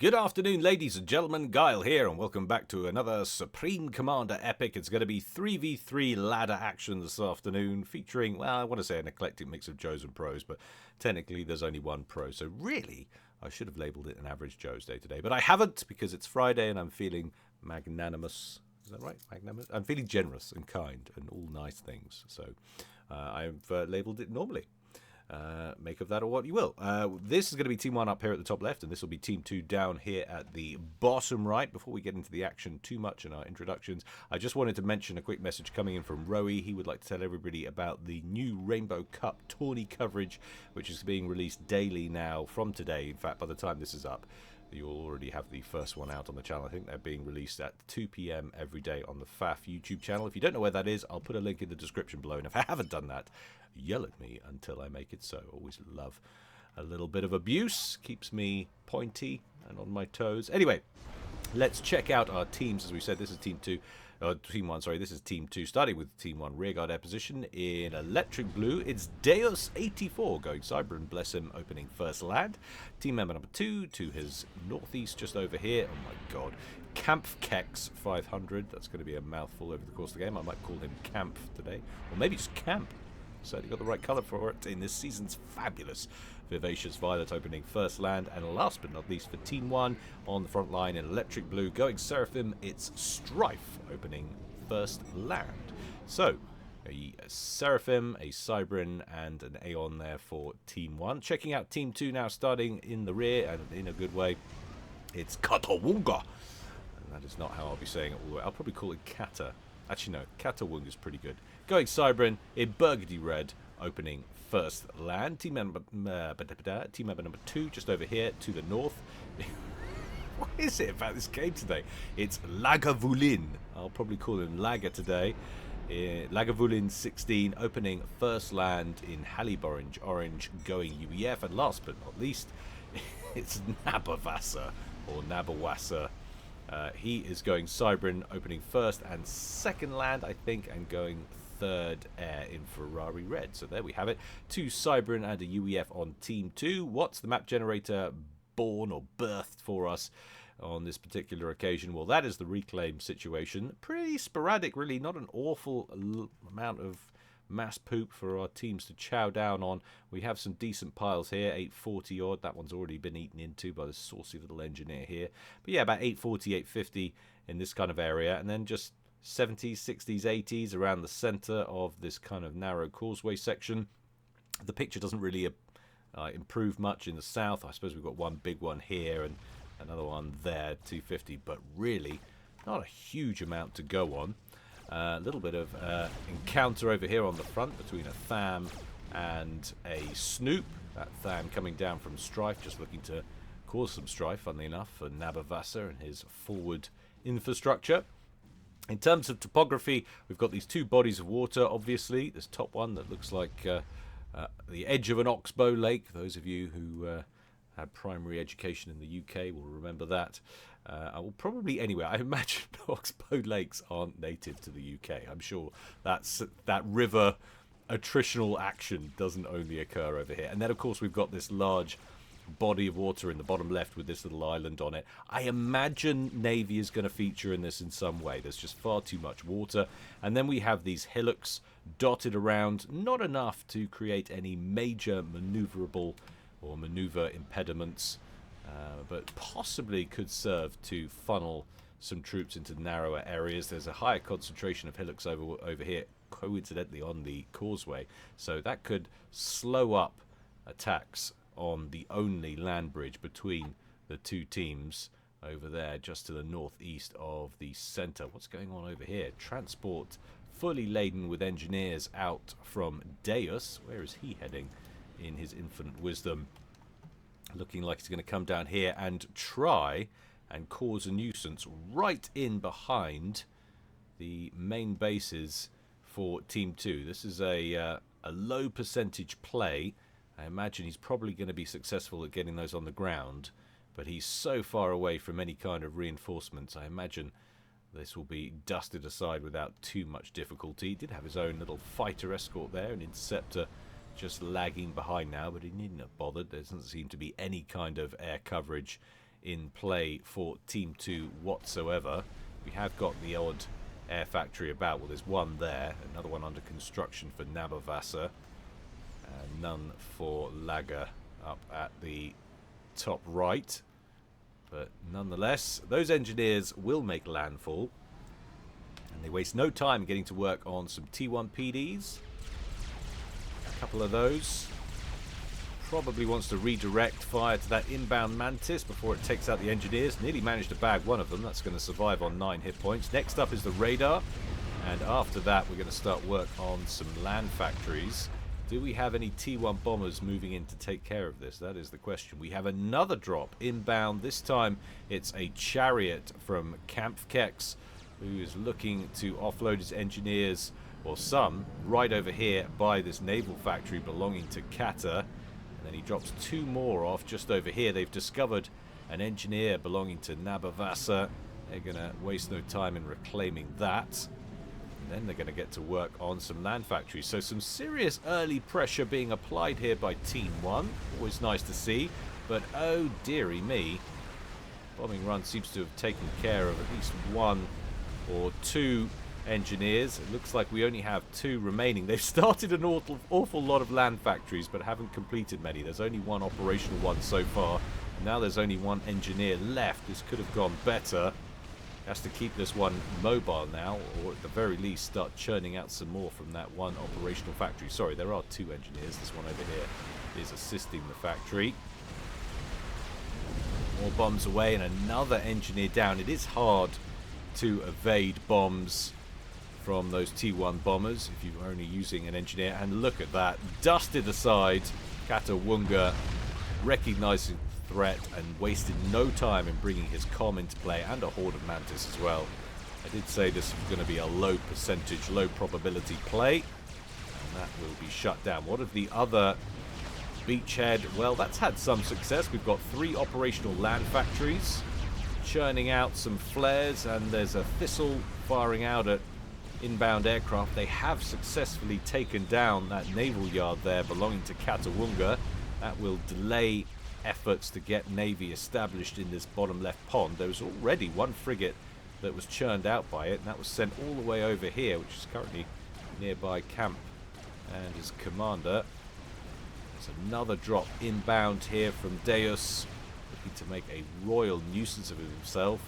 Good afternoon, ladies and gentlemen. Guile here, and welcome back to another Supreme Commander epic. It's going to be 3v3 ladder action this afternoon, featuring, well, I want to say an eclectic mix of Joes and Pros, but technically there's only one Pro, so really, I should have labelled it an average Joe's day today, but I haven't because it's Friday and I'm feeling magnanimous. Is that right? Magnanimous? I'm feeling generous and kind and all nice things, so I've labelled it normally. Make of that or what you will. This is going to be Team 1 up here at the top left, and this will be Team 2 down here at the bottom right. Before we get into the action too much in our introductions, I just wanted to mention a quick message coming in from Rowie. He would like to tell everybody about the new Rainbow Cup tourney coverage, which is being released daily now from today. In fact, by the time this is up, you'll already have the first one out on the channel. I think they're being released at 2 p.m. every day on the FAF YouTube channel. If you don't know where that is, I'll put a link in the description below. And if I haven't done that, yell at me until I make it so. Always love a little bit of abuse. Keeps me pointy and on my toes. Anyway, let's check out our teams. As we said, this is Team 1, sorry, this is Team 2, starting with Team 1 rearguard air position. In electric blue, it's Deus84 going cyber and bless him, opening first land. Team member number 2 to his northeast, just over here. Oh my god. Kampfkex 500. That's going to be a mouthful over the course of the game. I might call him Camp today. Or maybe just Camp. Certainly got the right colour for it in this season's fabulous Vivacious Violet opening first land. And last but not least for Team 1 on the front line in electric blue going Seraphim, it's Strife opening first land. So a Seraphim, a Cybrin and an Aeon there for Team 1. Checking out Team 2 now, starting in the rear and in a good way. It's Katawunga. And that is not how I'll be saying it all the way. I'll probably call it Kata. Actually, no, Katawunga is pretty good. Going Cybrin in burgundy red, opening first land. Team member number 2, just over here to the north. What is it about this game today? It's Lagavulin. I'll probably call him Laga today. Lagavulin 16, opening first land in Hallyborange orange, going UEF. And last but not least, it's Nabavasa or Nabawasa. He is going Cybrin, opening first and second land, I think, and going third air in Ferrari red. So there we have it. 2 Cybrin and a UEF on Team 2. What's the map generator born or birthed for us on this particular occasion? Well, that is the reclaim situation. Pretty sporadic, really. Not an awful amount of mass poop for our teams to chow down on. We have some decent piles here, 840 odd. That one's already been eaten into by the saucy little engineer here. But yeah, about 840, 850 in this kind of area. And then just 70s, 60s, 80s around the center of this kind of narrow causeway section. The picture doesn't really improve much in the south. I suppose we've got one big one here and another one there, 250, but really not a huge amount to go on. A little bit of encounter over here on the front between a Tham and a Snoop. That Tham coming down from Strife, just looking to cause some strife, funnily enough, for Nabavasa and his forward infrastructure. In terms of topography, we've got these 2 bodies of water, obviously. This top one that looks like the edge of an oxbow lake. Those of you who had primary education in the UK will remember that. I will probably, anyway, I imagine oxbow lakes aren't native to the UK. I'm sure that river attritional action doesn't only occur over here. And then, of course, we've got this large body of water in the bottom left with this little island on it. I imagine Navy is going to feature in this in some way. There's just far too much water. And then we have these hillocks dotted around, not enough to create any major maneuverable or maneuver impediments, but possibly could serve to funnel some troops into narrower areas. There's a higher concentration of hillocks over here, coincidentally on the causeway, so that could slow up attacks on the only land bridge between the 2 teams over there, just to the northeast of the center. What's going on over here? Transport fully laden with engineers out from Deus. Where is he heading in his infinite wisdom? Looking like he's going to come down here and try and cause a nuisance right in behind the main bases for Team 2. This is a low percentage play. I imagine he's probably going to be successful at getting those on the ground, but he's so far away from any kind of reinforcements. I imagine this will be dusted aside without too much difficulty. He did have his own little fighter escort there, an interceptor just lagging behind now, but he needn't have bothered. There doesn't seem to be any kind of air coverage in play for Team 2 whatsoever. We have got the odd air factory about. Well, there's one there, another one under construction for Naval, and none for Lager up at the top right. But nonetheless, those engineers will make landfall, and they waste no time getting to work on some T1 PDs. A couple of those. Probably wants to redirect fire to that inbound Mantis before it takes out the engineers. Nearly managed to bag one of them. That's going to survive on 9 hit points. Next up is the radar, and after that we're going to start work on some land factories. Do we have any T1 bombers moving in to take care of this? That is the question. We have another drop inbound. This time it's a chariot from Kampfkex, who is looking to offload his engineers, or some, right over here by this naval factory belonging to Kata. And then he drops 2 more off just over here. They've discovered an engineer belonging to Nabavasa. They're going to waste no time in reclaiming that. And then they're going to get to work on some land factories. So some serious early pressure being applied here by Team 1. Always nice to see. But oh dearie me, bombing run seems to have taken care of at least 1 or 2 engineers. It looks like we only have 2 remaining. They've started an awful lot of land factories, but haven't completed many. There's only 1 operational one so far. Now there's only 1 engineer left. This could have gone better. Has to keep this one mobile now, or at the very least start churning out some more from that 1 operational factory. Sorry, there are 2 engineers. This one over here is assisting the factory. More bombs away and another engineer down. It is hard to evade bombs from those T1 bombers if you're only using an engineer. And look at that, dusted aside. Katawunga recognizing threat and wasted no time in bringing his comm into play, and a horde of Mantis as well. I did say this was going to be a low percentage, low probability play, and that will be shut down. What of the other beachhead? Well, that's had some success. We've got 3 operational land factories churning out some flares, and there's a Thistle firing out at inbound aircraft. They have successfully taken down that naval yard there belonging to Katawunga. That will delay efforts to get Navy established in this bottom left pond. There was already 1 frigate that was churned out by it, and that was sent all the way over here, which is currently nearby camp and his commander. There's another drop inbound here from Deus, looking to make a royal nuisance of himself.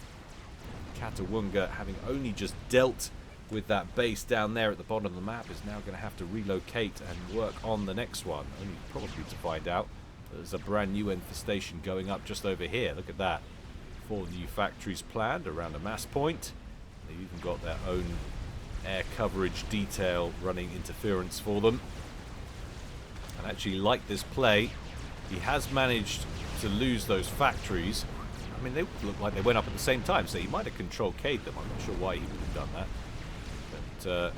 Katawunga, having only just dealt with that base down there at the bottom of the map, is now going to have to relocate and work on the next one, only probably to find out there's a brand new infestation going up just over here. Look at that. 4 new factories planned around a mass point. They've even got their own air coverage detail running interference for them. And actually, like this play, he has managed to lose those factories. I mean, they look like they went up at the same time, so he might have control K'd them. I'm not sure why he would have done that. But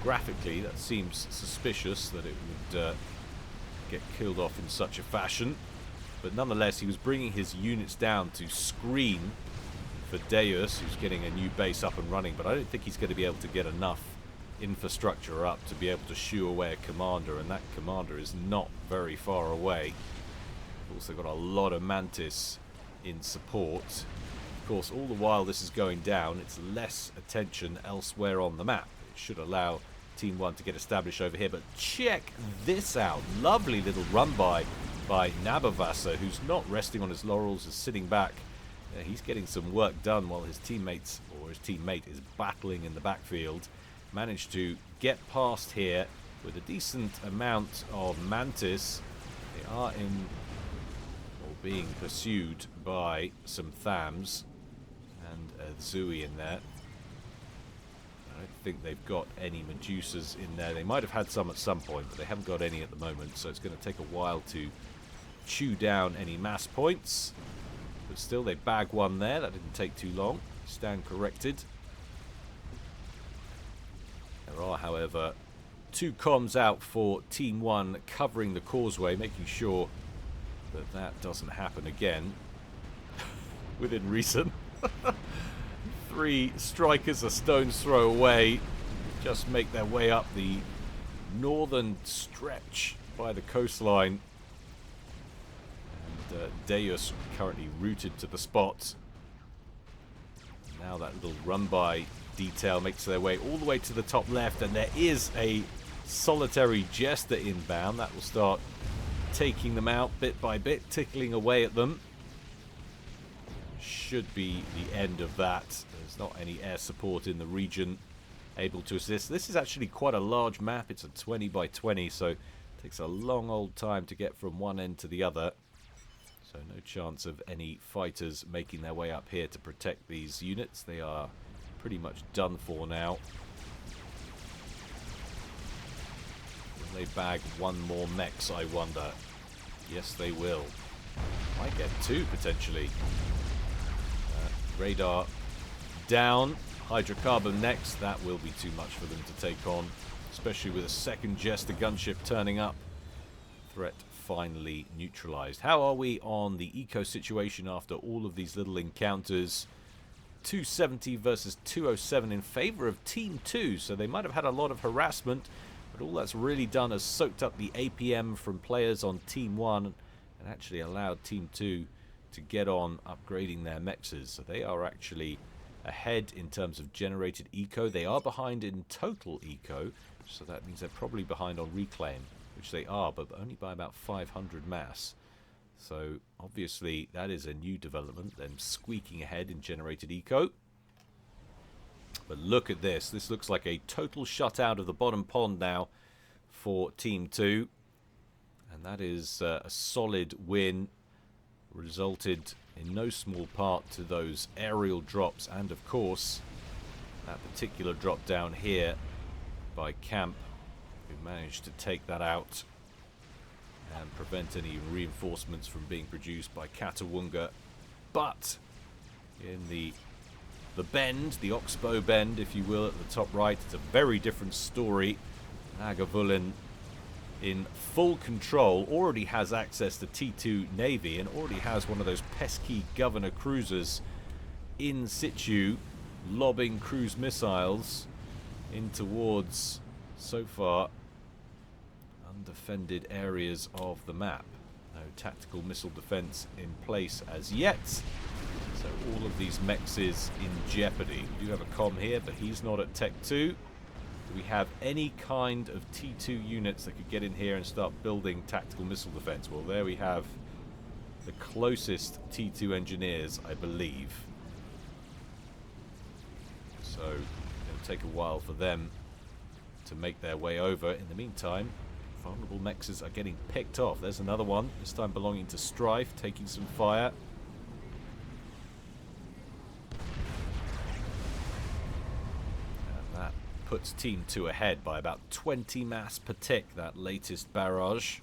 graphically, that seems suspicious that it would get killed off in such a fashion. But nonetheless, he was bringing his units down to screen for Deus, who's getting a new base up and running. But I don't think he's going to be able to get enough infrastructure up to be able to shoo away a commander, and that commander is not very far away. We've also got a lot of Mantis in support. Of course, all the while this is going down, it's less attention elsewhere on the map. It should allow Team 1 to get established over here. But check this out. Lovely little run by Nabavasa, who's not resting on his laurels, is sitting back. He's getting some work done while his teammates, or his teammate, is battling in the backfield. Managed to get past here with a decent amount of Mantis. They are in, or being pursued by some Thams and a Zui in there. I don't think they've got any Medusas in there. They might have had some at some point, but they haven't got any at the moment, so it's going to take a while to chew down any mass points. But still, they bag 1 there. That didn't take too long. Stand corrected. There are, however, 2 comms out for Team 1 covering the causeway, making sure that that doesn't happen again within reason. 3 strikers a stone's throw away just make their way up the northern stretch by the coastline. Deus currently rooted to the spot. Now that little run-by detail makes their way all the way to the top left, and there is a solitary Jester inbound. That will start taking them out bit by bit, tickling away at them. Should be the end of that. There's not any air support in the region able to assist. This is actually quite a large map. It's a 20 by 20, so it takes a long old time to get from one end to the other. So no chance of any fighters making their way up here to protect these units. They are pretty much done for now. Will they bag one more mechs, I wonder? Yes, they will. Might get two, potentially. Radar down. Hydrocarbon next. That will be too much for them to take on, especially with a second Jester gunship turning up. Threat finally neutralized. How are we on the eco situation after all of these little encounters? 270 versus 207 in favor of Team 2, so they might have had a lot of harassment, but all that's really done is soaked up the APM from players on Team 1 and actually allowed Team 2 to get on upgrading their mexes. So they are actually ahead in terms of generated eco. They are behind in total eco, so that means they're probably behind on reclaim, which they are, but only by about 500 mass. So obviously that is a new development, them squeaking ahead in generated eco. But look at this. This looks like a total shutout of the bottom pond now for Team 2. And that is a solid win, resulted in no small part to those aerial drops and, of course, that particular drop down here by Camp, who managed to take that out and prevent any reinforcements from being produced by Katawunga. But in the bend, the Oxbow bend, if you will, at the top right, it's a very different story. Agavulin, in full control, already has access to T2 Navy and already has one of those pesky governor cruisers in situ, lobbing cruise missiles in towards, so far, undefended areas of the map. No tactical missile defense in place as yet, so all of these mechs is in jeopardy. We do have a comm here, but he's not at Tech 2. Do we have any kind of T2 units that could get in here and start building tactical missile defense? Well, there we have the closest T2 engineers, I believe. So it'll take a while for them to make their way over. In the meantime, vulnerable mexes are getting picked off. There's another one, this time belonging to Strife, taking some fire. Puts Team 2 ahead by about 20 mass per tick, that latest barrage.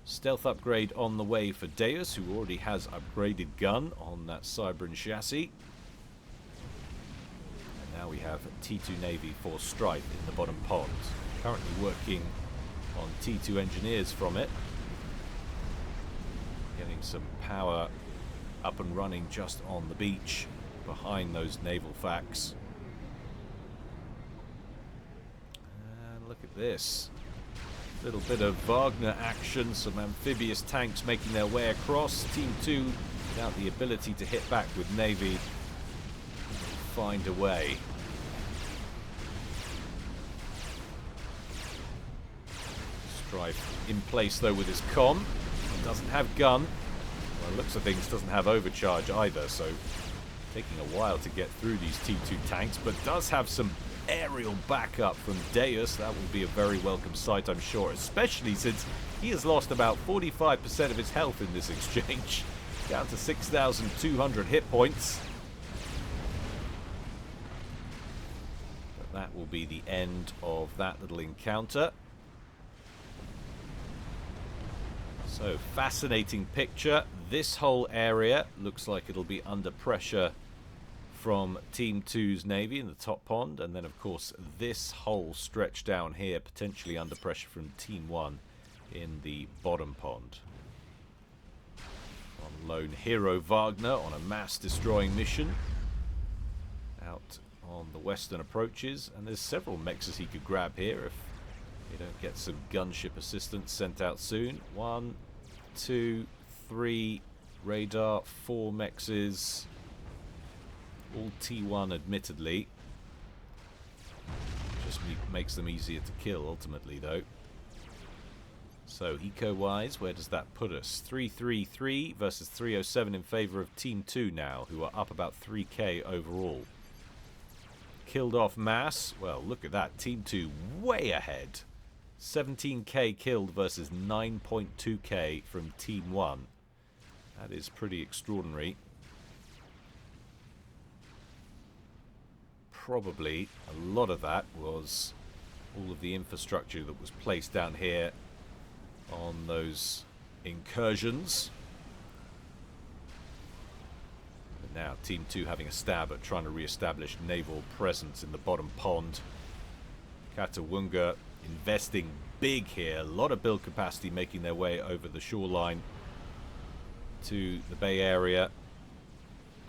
Stealth upgrade on the way for Deus, who already has upgraded gun on that Cybran chassis. And now we have T2 Navy for Stripe in the bottom pond. Currently working on T2 engineers from it. Getting some power up and running just on the beach behind those naval facts. Look at this. Little bit of Wagner action, some amphibious tanks making their way across. Team 2, without the ability to hit back with Navy, find a way. Strife in place though with his comm. Doesn't have gun. Well, looks of things doesn't have overcharge either, so taking a while to get through these T2 tanks, but does have some aerial backup from Deus. That will be a very welcome sight, I'm sure, especially since he has lost about 45% of his health in this exchange, down to 6,200 hit points. But that will be the end of that little encounter. So, fascinating picture. This whole area looks like it'll be under pressure from Team 2's Navy in the top pond, and then of course this whole stretch down here potentially under pressure from Team 1 in the bottom pond. On lone hero Wagner on a mass destroying mission out on the western approaches, and there's several mexes he could grab here if you don't get some gunship assistance sent out soon. 1, 2, 3 radar, 4 mexes, all T1 admittedly. Just makes them easier to kill ultimately though. So eco-wise, where does that put us? 333 versus 307 in favour of Team 2 now, who are up about 3k overall. Killed off mass. Well, look at that. Team 2 way ahead. 17k killed versus 9.2k from Team 1. That is pretty extraordinary. Probably a lot of that was all of the infrastructure that was placed down here on those incursions. But now Team 2 having a stab at trying to re-establish naval presence in the bottom pond. Katawunga investing big here. A lot of build capacity making their way over the shoreline to the Bay Area.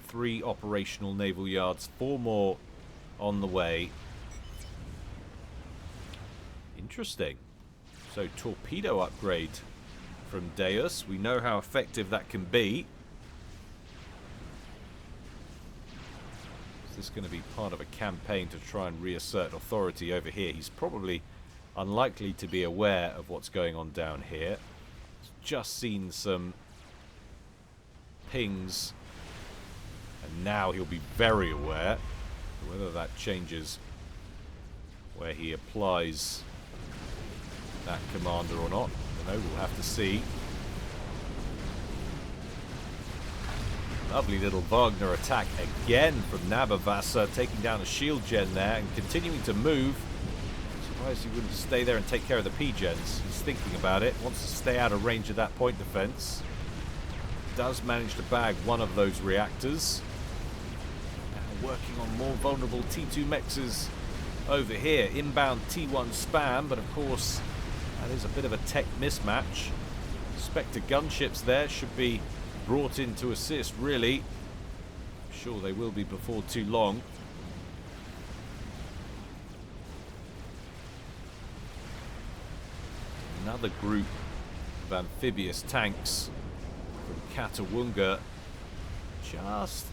3 operational naval yards, 4 more on the way. Interesting. So torpedo upgrade from Deus. We know how effective that can be. Is this going to be part of a campaign to try and reassert authority over here? He's probably unlikely to be aware of what's going on down here. He's just seen some pings, and now he'll be very aware. Whether that changes where he applies that commander or not, I don't know, we'll have to see. Lovely little Wagner attack again from Nabavasa, taking down a shield gen there and continuing to move. Surprised he wouldn't stay there and take care of the P-gens. He's thinking about it, wants to stay out of range of that point defense. Does manage to bag one of those reactors. Now working on more vulnerable T2 mexes over here. Inbound T1 spam, but of course that is a bit of a tech mismatch. Spectre gunships there should be brought in to assist, really. I'm sure they will be before too long. Another group of amphibious tanks from Katawunga just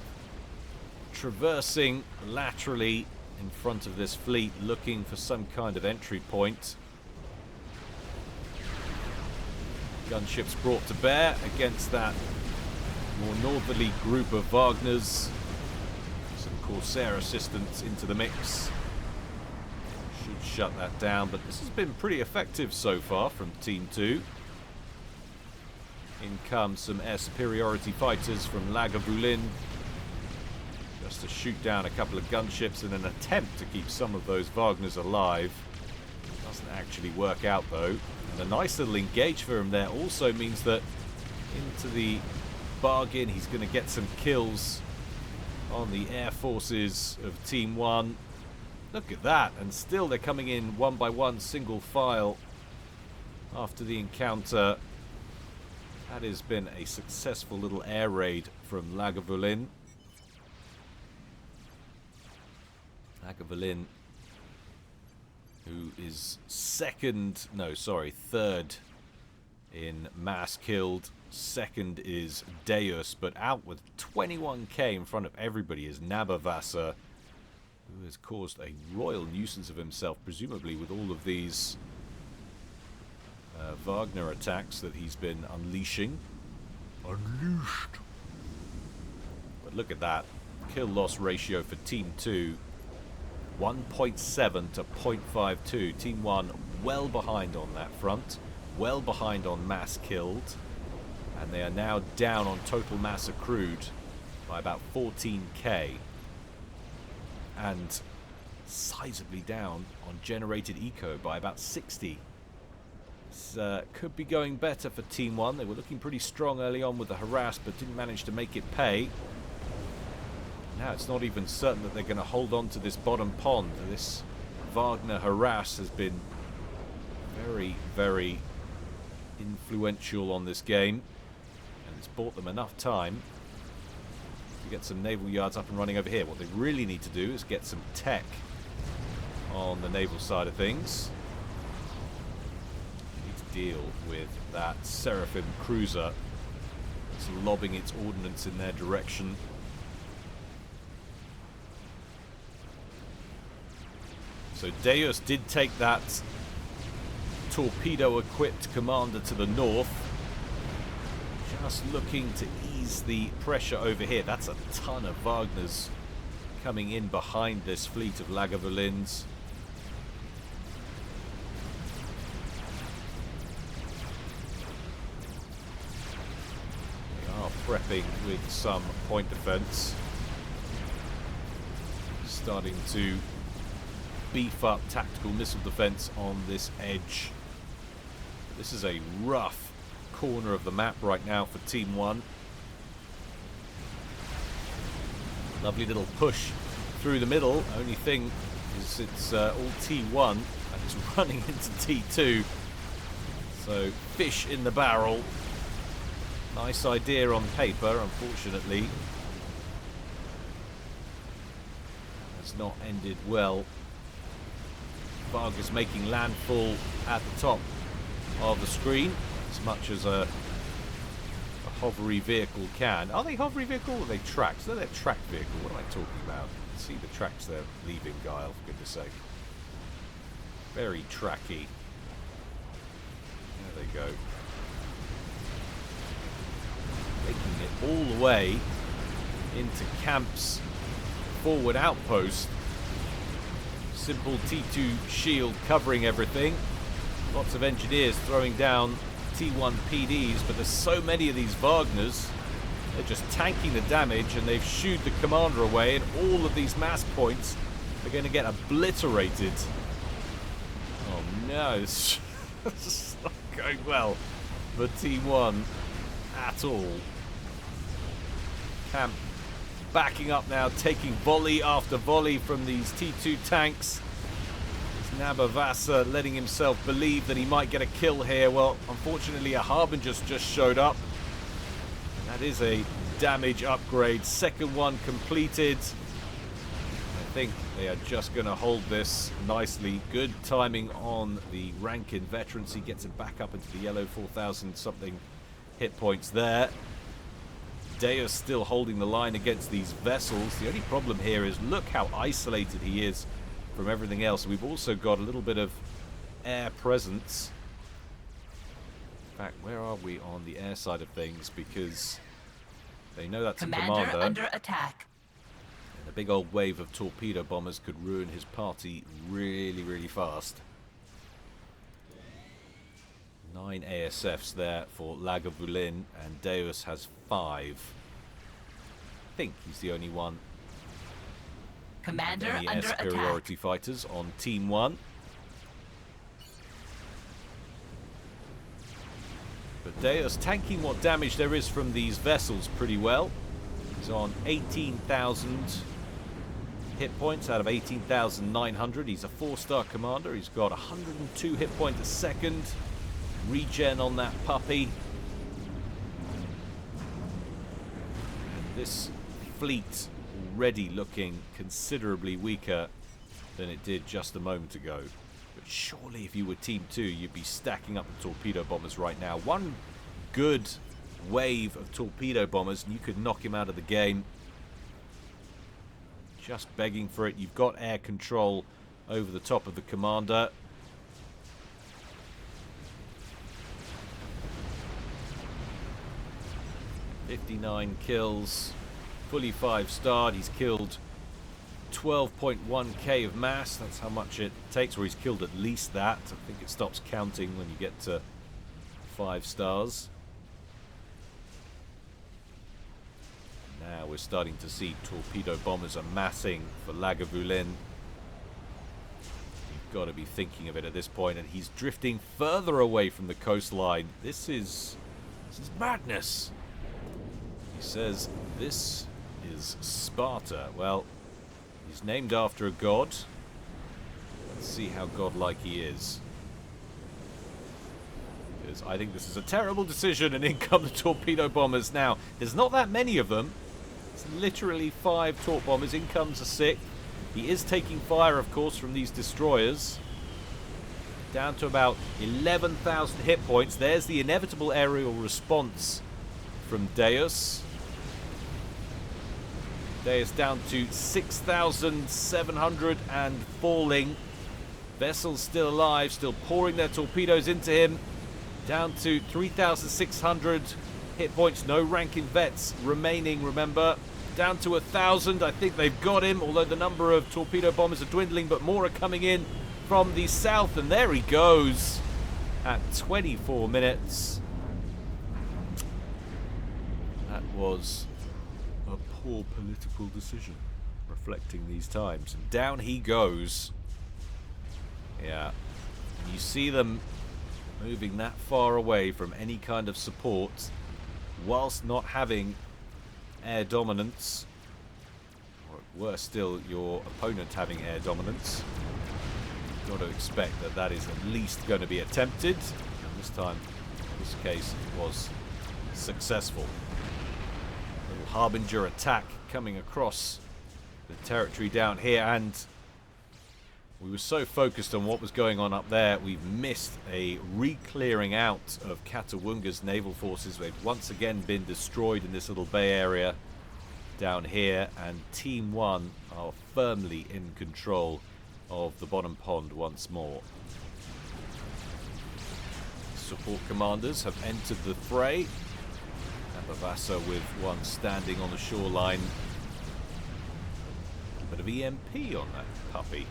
traversing laterally in front of this fleet, looking for some kind of entry point. Gunships brought to bear against that more northerly group of Wagners. Some Corsair assistance into the mix. Should shut that down, but this has been pretty effective so far from Team 2. In comes some air superiority fighters from Lagavulin, just to shoot down a couple of gunships in an attempt to keep some of those Wagners alive. Doesn't actually work out though. And a nice little engage for him there also means that into the bargain he's going to get some kills on the air forces of Team 1. Look at that, and still they're coming in one by one, single file after the encounter. That has been a successful little air raid from Lagavulin. Lagavulin, who is third in mass killed. Second is Deus, but out with 21k in front of everybody is Nabavasa, who has caused a royal nuisance of himself, presumably with all of these Wagner attacks that he's been unleashing. Unleashed! But look at that. Kill-loss ratio for Team 2. 1.7 to 0.52. Team 1 well behind on that front. Well behind on mass killed. And they are now down on total mass accrued by about 14k. And sizably down on generated eco by about 60. This could be going better for Team 1. They were looking pretty strong early on with the harass, but didn't manage to make it pay. Now it's not even certain that they're going to hold on to this bottom pond. This Wagner harass has been very, very influential on this game, and it's bought them enough time to get some naval yards up and running over here. What they really need to do is get some tech on the naval side of things. They need to deal with that Seraphim cruiser It's lobbing its ordnance in their direction. So Deus did take that torpedo-equipped commander to the north. Just looking to ease the pressure over here. That's a ton of Wagners coming in behind this fleet of Lagavulins. They are prepping with some point defense. Starting to beef up tactical missile defense on this edge. This is a rough corner of the map right now for Team 1. Lovely little push through the middle. Only thing is it's all T1 and it's running into T2. So fish in the barrel. Nice idea on paper, unfortunately. Has not ended well. Vargas making landfall at the top of the screen, as much as a hovery vehicle can. Are they hovery vehicle or are they tracks? They're tracked vehicle. What am I talking about? See the tracks they're leaving, Guile, for goodness sake. Very tracky. There they go. Making it all the way into Camp's forward outpost. Simple T2 shield covering everything. Lots of engineers throwing down T1 PDs, but there's so many of these Wagners. They're just tanking the damage, and they've shooed the commander away, and all of these mass points are going to get obliterated. Oh no, it's not going well for T1 at all. Camp backing up now, taking volley after volley from these T2 tanks. It's Nabavasa letting himself believe that he might get a kill here. Well, unfortunately, a Harbinger's just showed up. And that is a damage upgrade. Second one completed. I think they are just going to hold this nicely. Good timing on the Rankin veterans. He gets it back up into the yellow, 4,000 something hit points there. Deus still holding the line against these vessels. The only problem here is look how isolated he is from everything else. We've also got a little bit of air presence. In fact, where are we on the air side of things? Because they know that's a commander under attack. And a big old wave of torpedo bombers could ruin his party really, really fast. 9 ASFs there for Lagavulin, and Deus has 5. I think he's the only one. Commander any under air superiority attack. Fighters on Team 1. But Deus tanking what damage there is from these vessels pretty well. He's on 18,000 hit points out of 18,900. He's a 4-star commander. He's got 102 hit points a second. Regen on that puppy. And this fleet already looking considerably weaker than it did just a moment ago. But surely if you were Team 2, you'd be stacking up the torpedo bombers right now. One good wave of torpedo bombers and you could knock him out of the game. Just begging for it. You've got air control over the top of the commander. .59 kills, fully 5-starred. He's killed 12.1k of mass. That's how much it takes, or he's killed at least that. I think it stops counting when you get to 5 stars. Now we're starting to see torpedo bombers amassing for Lagavulin. You've got to be thinking of it at this point, and he's drifting further away from the coastline. This is madness. He says this is Sparta. Well, he's named after a god. Let's see how godlike he is. Because I think this is a terrible decision, and in come the torpedo bombers. Now, there's not that many of them. It's literally 5 torp bombers. In comes a 6th. He is taking fire, of course, from these destroyers. Down to about 11,000 hit points. There's the inevitable aerial response from Deus. Deus down to 6,700 and falling. Vessels still alive, still pouring their torpedoes into him. Down to 3,600 hit points. No ranking vets remaining, remember. Down to 1,000. I think they've got him, although the number of torpedo bombers are dwindling, but more are coming in from the south. And there he goes at 24 minutes. That was a poor political decision, reflecting these times. And down he goes. Yeah. You see them moving that far away from any kind of support, whilst not having air dominance, or worse still, your opponent having air dominance. You've got to expect that that is at least going to be attempted, and this time, in this case, it was successful. Little Harbinger attack coming across the territory down here, and we were so focused on what was going on up there, we've missed a re-clearing out of Katawunga's naval forces. They've once again been destroyed in this little bay area down here, and Team 1 are firmly in control of the bottom pond once more. Support commanders have entered the fray. Abavasa with one standing on the shoreline. A bit of EMP on that puppy.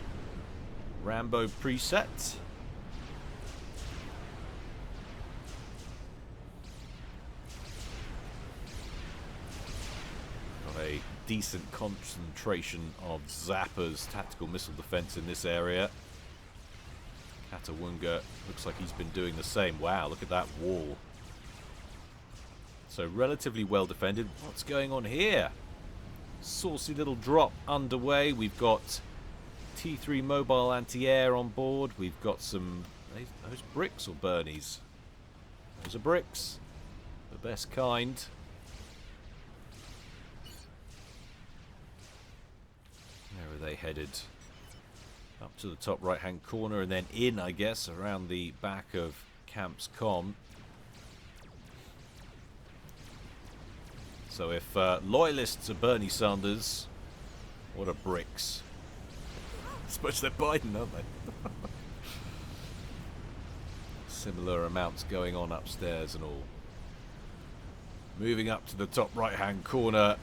Rambo preset. Got a decent concentration of Zappa's tactical missile defense in this area. Katawunga looks like he's been doing the same. Wow, look at that wall. So relatively well defended. What's going on here? Saucy little drop underway. We've got T3 mobile anti-air on board. We've got some... those bricks or Bernies? Those are bricks. The best kind. Where are they headed? Up to the top right hand corner and then in, I guess, around the back of Camp's comm. So if loyalists are Bernie Sanders, what are bricks? I suppose they're Biden, aren't they? Similar amounts going on upstairs and all. Moving up to the top right hand corner.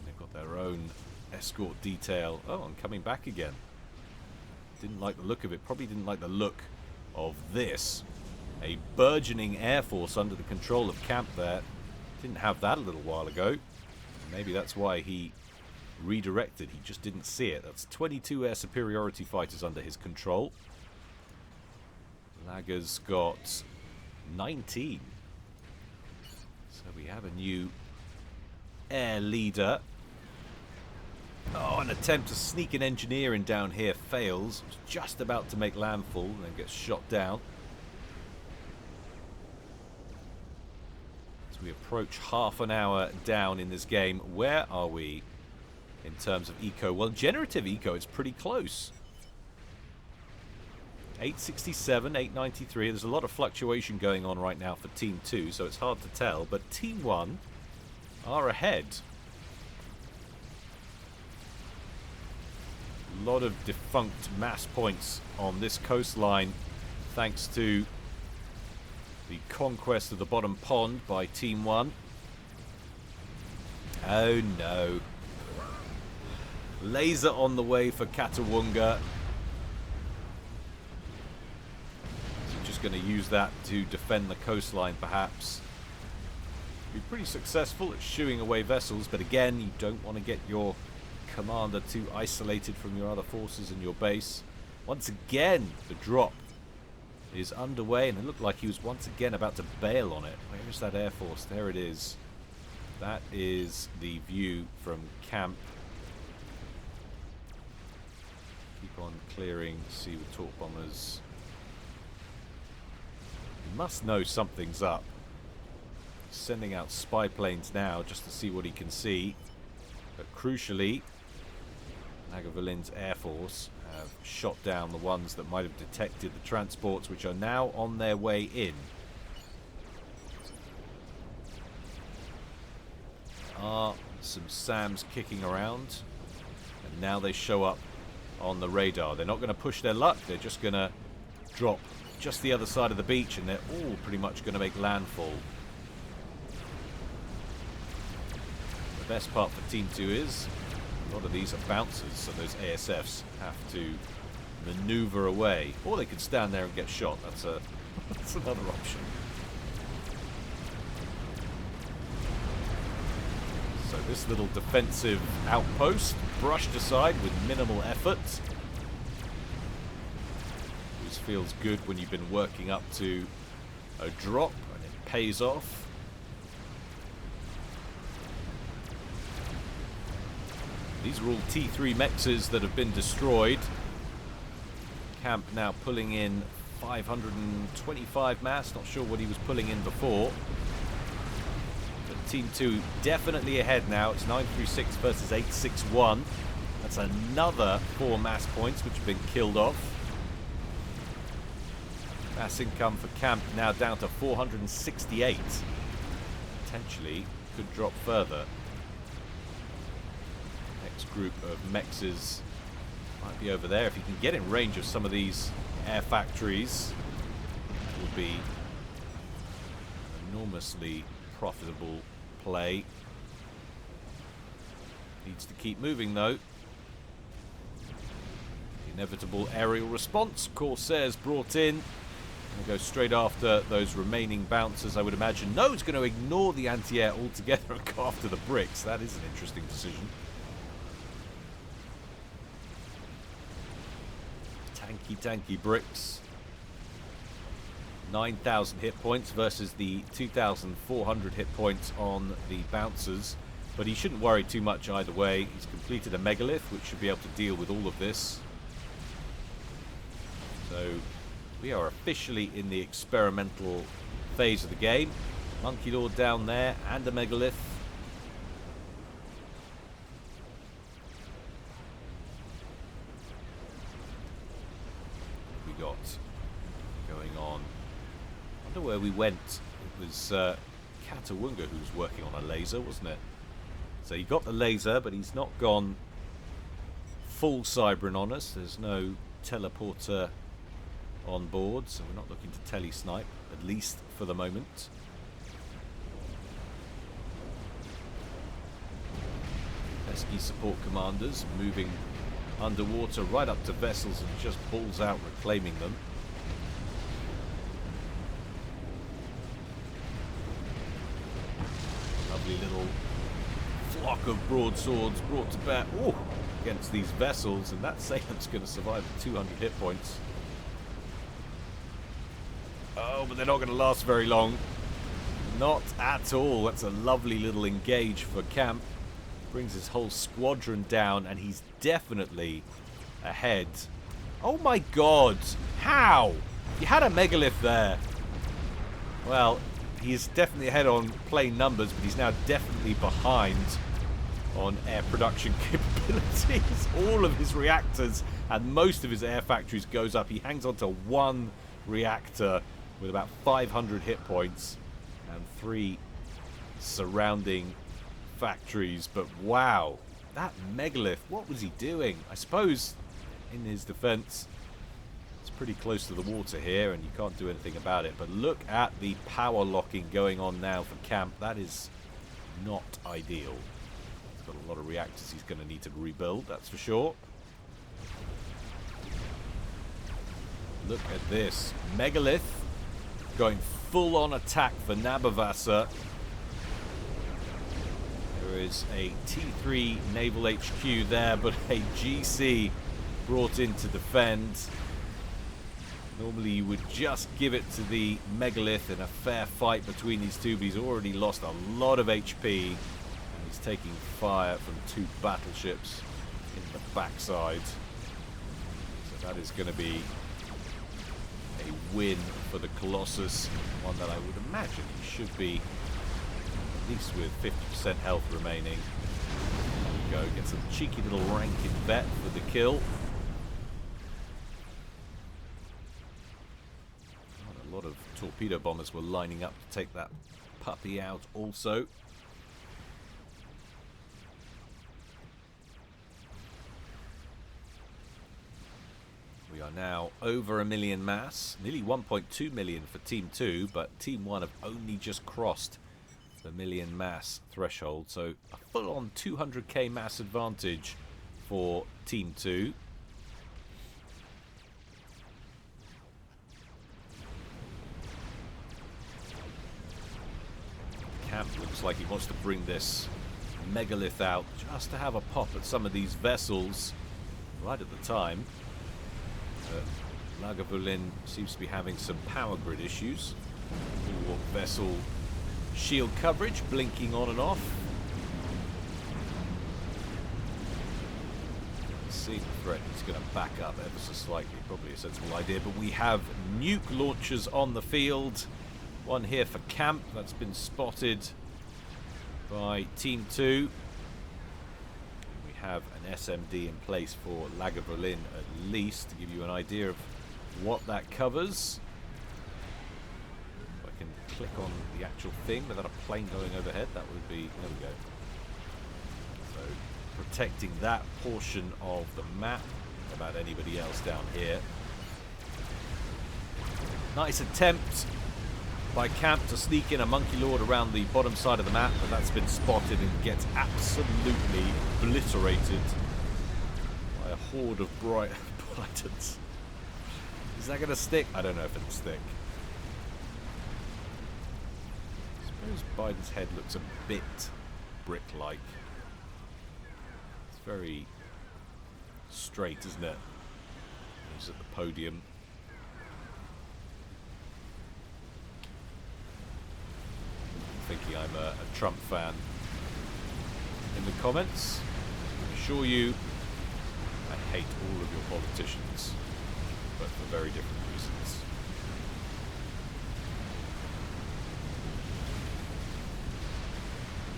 They've got their own escort detail. Oh, and coming back again. Didn't like the look of it. Probably didn't like the look of this. A burgeoning air force under the control of Camp there. Didn't have that a little while ago. Maybe that's why he redirected. He just didn't see it. That's 22 air superiority fighters under his control. Lager's got 19. So we have a new air leader. Oh, an attempt to sneak an engineer in down here fails. Was just about to make landfall and then gets shot down. As we approach half an hour down in this game, where are we in terms of eco? Well, generative eco is pretty close. 867, 893. There's a lot of fluctuation going on right now for Team 2, so it's hard to tell. But Team 1 are ahead. A lot of defunct mass points on this coastline thanks to the conquest of the bottom pond by Team 1. Oh no. Laser on the way for Katawunga. So just going to use that to defend the coastline perhaps. Be pretty successful at shooing away vessels, but again, you don't want to get your commander too isolated from your other forces in your base. Once again, the drop is underway, and it looked like he was once again about to bail on it. Where is that air force? There it is. That is the view from camp. Keep on clearing, see the torp bombers. He must know something's up. Sending out spy planes now just to see what he can see. But crucially, Nagavalin's air force have shot down the ones that might have detected the transports, which are now on their way in. are some SAMs kicking around. And now they show up on the radar. They're not going to push their luck. They're just going to drop just the other side of the beach, and they're all pretty much going to make landfall. The best part for Team 2 is a lot of these are bouncers, so those ASFs have to maneuver away. Or they could stand there and get shot. That's another option. So this little defensive outpost brushed aside with minimal effort. This feels good when you've been working up to a drop and it pays off. These are all T3 mexes that have been destroyed. Camp now pulling in 525 mass. Not sure what he was pulling in before. But Team 2 definitely ahead now. It's 936 versus 861. That's another 4 mass points which have been killed off. Mass income for Camp now down to 468. Potentially could drop further. Next group of mexes might be over there. If you can get in range of some of these air factories, it will be an enormously profitable play. Needs to keep moving though. The inevitable aerial response. Corsairs brought in. We'll go straight after those remaining bouncers, I would imagine. No, it's going to ignore the anti-air altogether and go after the bricks. That is an interesting decision. Tanky bricks. 9,000 hit points versus the 2,400 hit points on the bouncers. But he shouldn't worry too much either way. He's completed a megalith, which should be able to deal with all of this. So we are officially in the experimental phase of the game. Monkey Lord down there and a megalith. We got going on. I wonder where we went. It was Katawunga who was working on a laser, wasn't it? So he got the laser, but he's not gone full Cybran on us. There's no teleporter on board, so we're not looking to tele-snipe, at least for the moment. Pesky support commanders moving underwater right up to vessels and just balls out reclaiming them. Lovely little flock of broadswords brought to bear against these vessels, and that sailor's going to survive with 200 hit points. Oh, but they're not going to last very long. Not at all. That's a lovely little engage for Camp. Brings his whole squadron down, and he's definitely ahead. Oh my god! How? He had a megalith there. Well, he's definitely ahead on plain numbers, but he's now definitely behind on air production capabilities. All of his reactors and most of his air factories goes up. He hangs on to one reactor with about 500 hit points and 3 surrounding factories. But wow, that megalith, what was he doing? I suppose in his defense it's pretty close to the water here and you can't do anything about it, but look at the power locking going on now for Camp. That is not ideal. He's got a lot of reactors he's going to need to rebuild, that's for sure. Look at this megalith going full on attack for Nabavasa. There is a T3 Naval HQ there, but a GC brought in to defend. Normally you would just give it to the megalith in a fair fight between these two, but he's already lost a lot of HP. And he's taking fire from 2 battleships in the backside. So that is going to be a win for the Colossus, one that I would imagine he should be at least with 50% health remaining. There we go, gets a cheeky little Rankin vet for the kill. A lot of torpedo bombers were lining up to take that puppy out also. We are now over 1 million mass, nearly 1.2 million for Team 2, but Team 1 have only just crossed the million mass threshold, so a full-on 200k mass advantage for Team 2. Camp looks like he wants to bring this megalith out just to have a pop at some of these vessels right at the time. Lagavulin seems to be having some power grid issues. Bulwark vessel shield coverage blinking on and off. See the threat is going to back up ever so slightly, probably a sensible idea, but we have nuke launchers on the field. One here for Camp, that's been spotted by Team 2. We have an SMD in place for Lagavulin at least, to give you an idea of what that covers. If I can click on the actual thing without a plane going overhead, that would be, there we go. So protecting that portion of the map about anybody else down here. Nice attempt by Camp to sneak in a Monkey Lord around the bottom side of the map, but that's been spotted and gets absolutely obliterated by a horde of Britons. Is that going to stick? I don't know if it'll stick. I suppose Biden's head looks a bit brick-like. It's very straight, isn't it? He's at the podium. Thinking I'm a Trump fan in the comments. I assure you, I hate all of your politicians, but for very different reasons.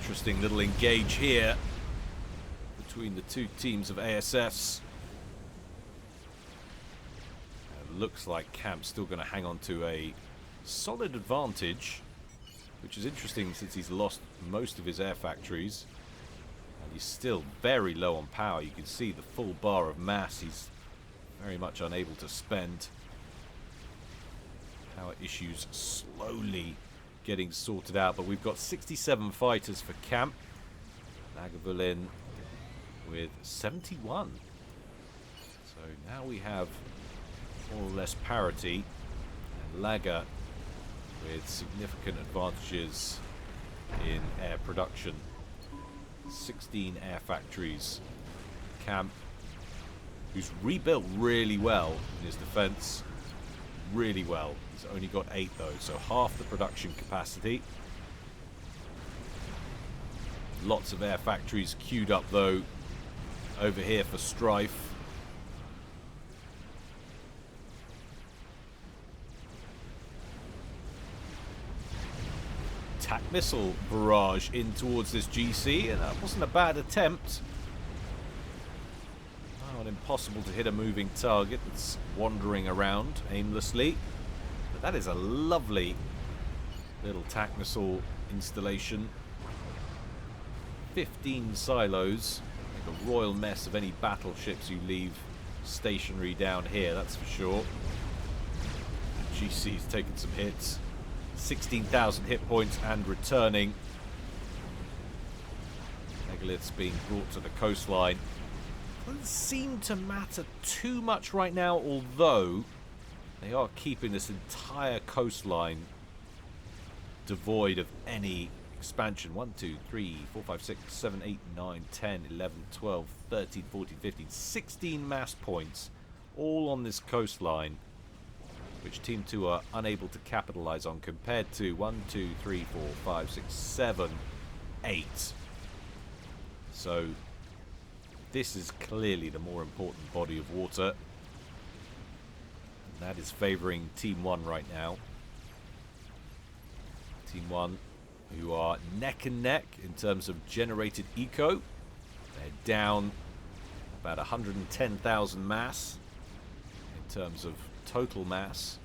Interesting little engage here between the two teams of ASFs. It looks like Camp's still going to hang on to a solid advantage, which is interesting since he's lost most of his air factories. And he's still very low on power. You can see the full bar of mass he's very much unable to spend. Power issues slowly getting sorted out, but we've got 67 fighters for Camp. Lagavulin with 71. So now we have more or less parity. And Laga with significant advantages in air production. 16 air factories. Camp, who's rebuilt really well in his defense. Really well. He's only got 8 though, so half the production capacity. Lots of air factories queued up though over here for strife. Attack missile barrage in towards this GC, and that wasn't a bad attempt. Not impossible to hit a moving target that's wandering around aimlessly, but that is a lovely little attack missile installation. 15 silos, like a royal mess of any battleships you leave stationary down here, that's for sure. The GC's taken some hits. 16,000 hit points and returning. Megaliths being brought to the coastline. Doesn't seem to matter too much right now, although they are keeping this entire coastline devoid of any expansion. 1, 2, 3, 4, 5, 6, 7, 8, 9, 10, 11, 12, 13, 14, 15, 16 mass points all on this coastline, which Team 2 are unable to capitalize on, compared to 1, 2, 3, 4, 5, 6, 7, 8. So this is clearly the more important body of water. And that is favoring Team 1 right now. Team 1, who are neck and neck in terms of generated eco. They're down about 110,000 mass in terms of total mass.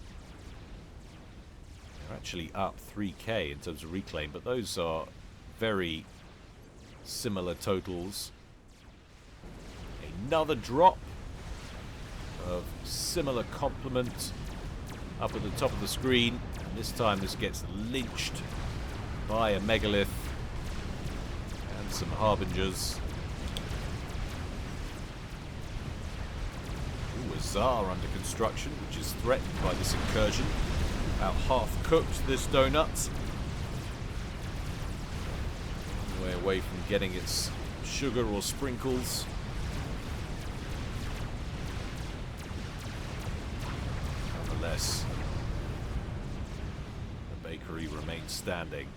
They're actually up 3k in terms of reclaim, but those are very similar totals. Another drop of similar complement up at the top of the screen. And this time this gets lynched by a megalith and some harbingers. Ooh, a Tsar under construction, which is threatened by this incursion. About half cooked, this donut. Way away from getting its sugar or sprinkles. Nonetheless, the bakery remains standing.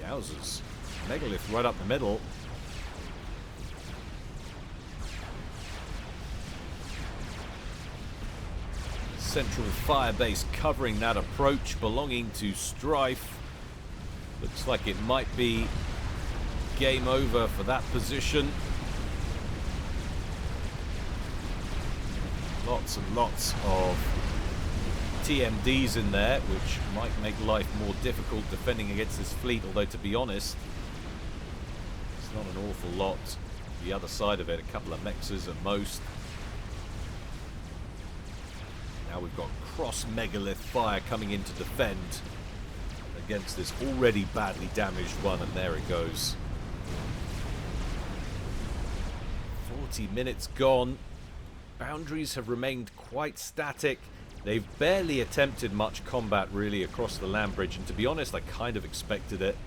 Yowzers. Megalith right up the middle. Central fire base covering that approach, belonging to Strife. Looks like it might be game over for that position. Lots and lots of TMDs in there, which might make life more difficult defending against this fleet, although to be honest, it's not an awful lot. The other side of it, a couple of mexes at most. Now we've got cross megalith fire coming in to defend against this already badly damaged one, and there it goes. 40 minutes gone. Boundaries have remained quite static. They've barely attempted much combat really across the land bridge, and to be honest, I kind of expected it.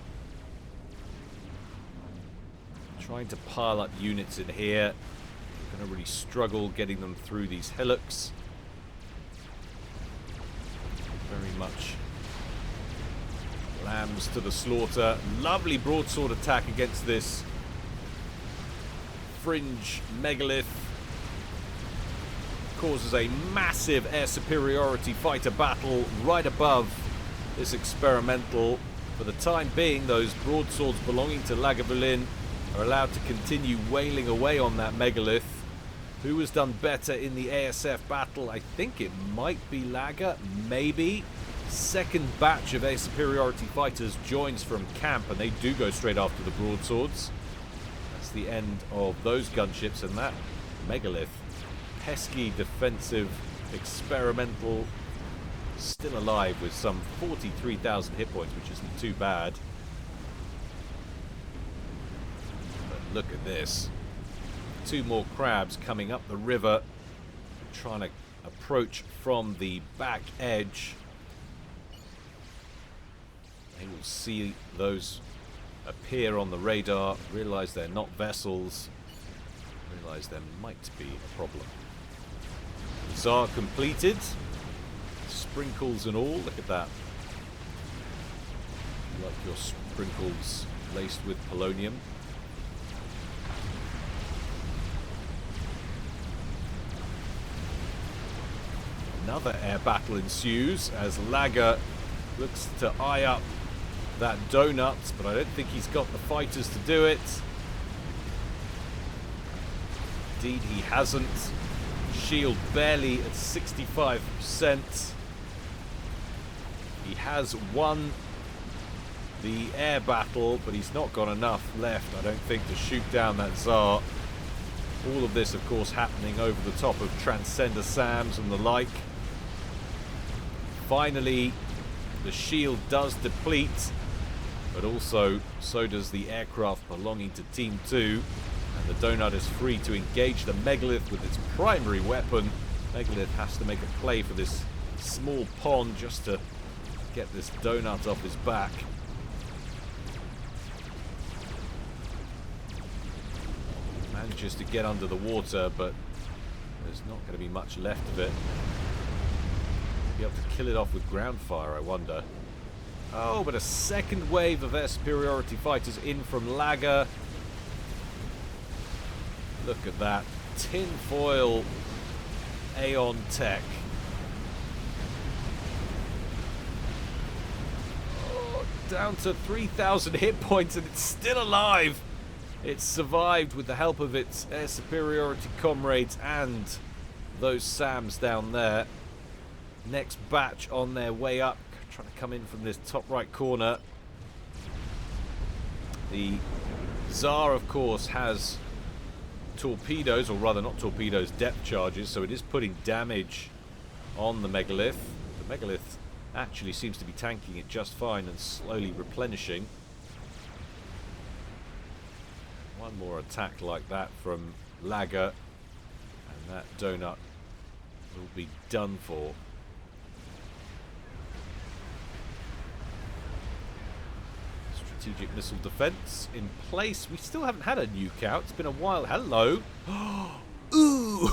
Trying to pile up units in here. We're going to really struggle getting them through these hillocks. Very much lambs to the slaughter. Lovely broadsword attack against this fringe megalith. Causes a massive air superiority fighter battle right above this experimental. For the time being, those broadswords belonging to Lagavulin are allowed to continue wailing away on that megalith. Who has done better in the ASF battle? I think it might be Laga, maybe. Second batch of air superiority fighters joins from camp, and they do go straight after the broadswords. That's the end of those gunships, and that megalith, pesky defensive experimental, still alive with some 43,000 hit points, which isn't too bad. But look at this. Two more crabs coming up the river, trying to approach from the back edge. They will see those appear on the radar, realize they're not vessels, realize there might be a problem. Tsar completed, sprinkles and all. Look at that. You like your sprinkles laced with polonium. Another air battle ensues as Laga looks to eye up that donut, but I don't think he's got the fighters to do it. Indeed, he hasn't. Shield barely at 65%. He has won the air battle, but he's not got enough left, I don't think, to shoot down that Tsar. All of this, of course, happening over the top of Transcender Sams and the like. Finally, the shield does deplete, but also so does the aircraft belonging to Team 2. And the donut is free to engage the megalith with its primary weapon. Megalith has to make a play for this small pond just to get this donut off his back. Manages to get under the water, but there's not going to be much left of it. Be able to kill it off with ground fire, I wonder. Oh, but a second wave of air superiority fighters in from Laga. Look at that. Tinfoil Aeon tech. Oh, down to 3,000 hit points, and it's still alive. It's survived with the help of its air superiority comrades and those SAMs down there. Next batch on their way up, trying to come in from this top right corner. The Tsar, of course, has torpedoes, or rather not torpedoes, depth charges, so it is putting damage on the megalith. The megalith actually seems to be tanking it just fine and slowly replenishing. One more attack like that from Lagger, and that donut will be done for. Strategic missile defense in place. We still haven't had a nuke out. It's been a while. Hello. Ooh.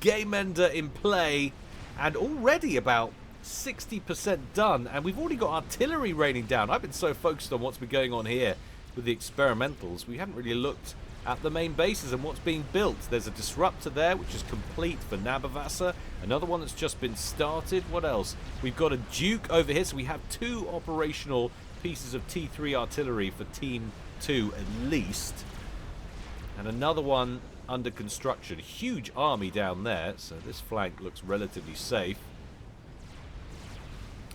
Game ender in play, and already about 60% done, and we've already got artillery raining down. I've been so focused on what's been going on here with the experimentals, we haven't really looked at the main bases and what's being built. There's a disruptor there which is complete for Nabavasa, another one that's just been started. What else? We've got a Duke over here, so we have 2 operational pieces of T3 artillery for Team 2 at least, and another one under construction. Huge army down there, so this flank looks relatively safe.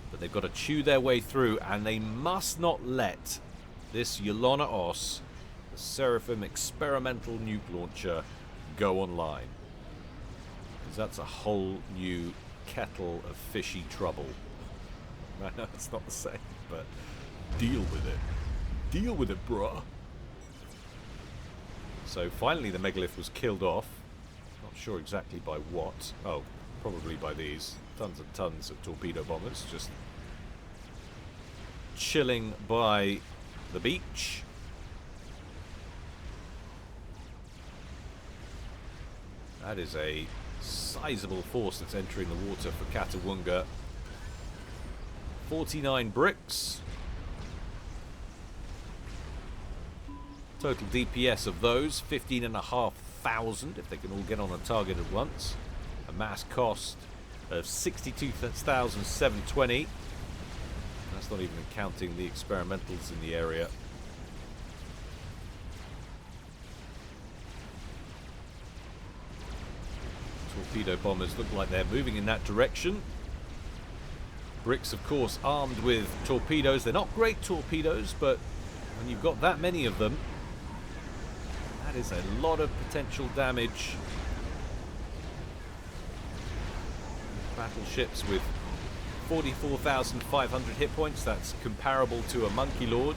But they've got to chew their way through, and they must not let this Yolona Os, the Seraphim experimental nuke launcher, go online. Because that's a whole new kettle of fishy trouble. I know it's not the same, but deal with it. Deal with it, bruh. So finally the megalith was killed off. Not sure exactly by what. Oh, probably by these tons and tons of torpedo bombers just chilling by the beach. That is a sizable force that's entering the water for Katawunga. 49 bricks. Total DPS of those, 15,500 if they can all get on a target at once. A mass cost of 62,720. That's not even counting the experimentals in the area. Torpedo bombers look like they're moving in that direction. Bricks, of course, armed with torpedoes. They're not great torpedoes, but when you've got that many of them, that is a lot of potential damage. Battleships with 44,500 hit points. That's comparable to a Monkey Lord.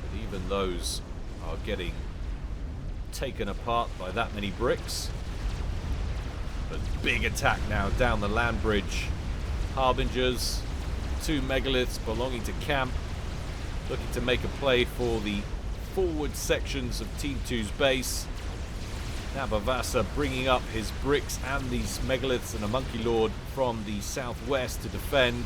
But even those are getting taken apart by that many bricks. But big attack now down the land bridge. Harbingers, 2 megaliths belonging to camp, looking to make a play for the forward sections of Team 2's base. Nabavasa bringing up his bricks and these megaliths and a Monkey Lord from the southwest to defend.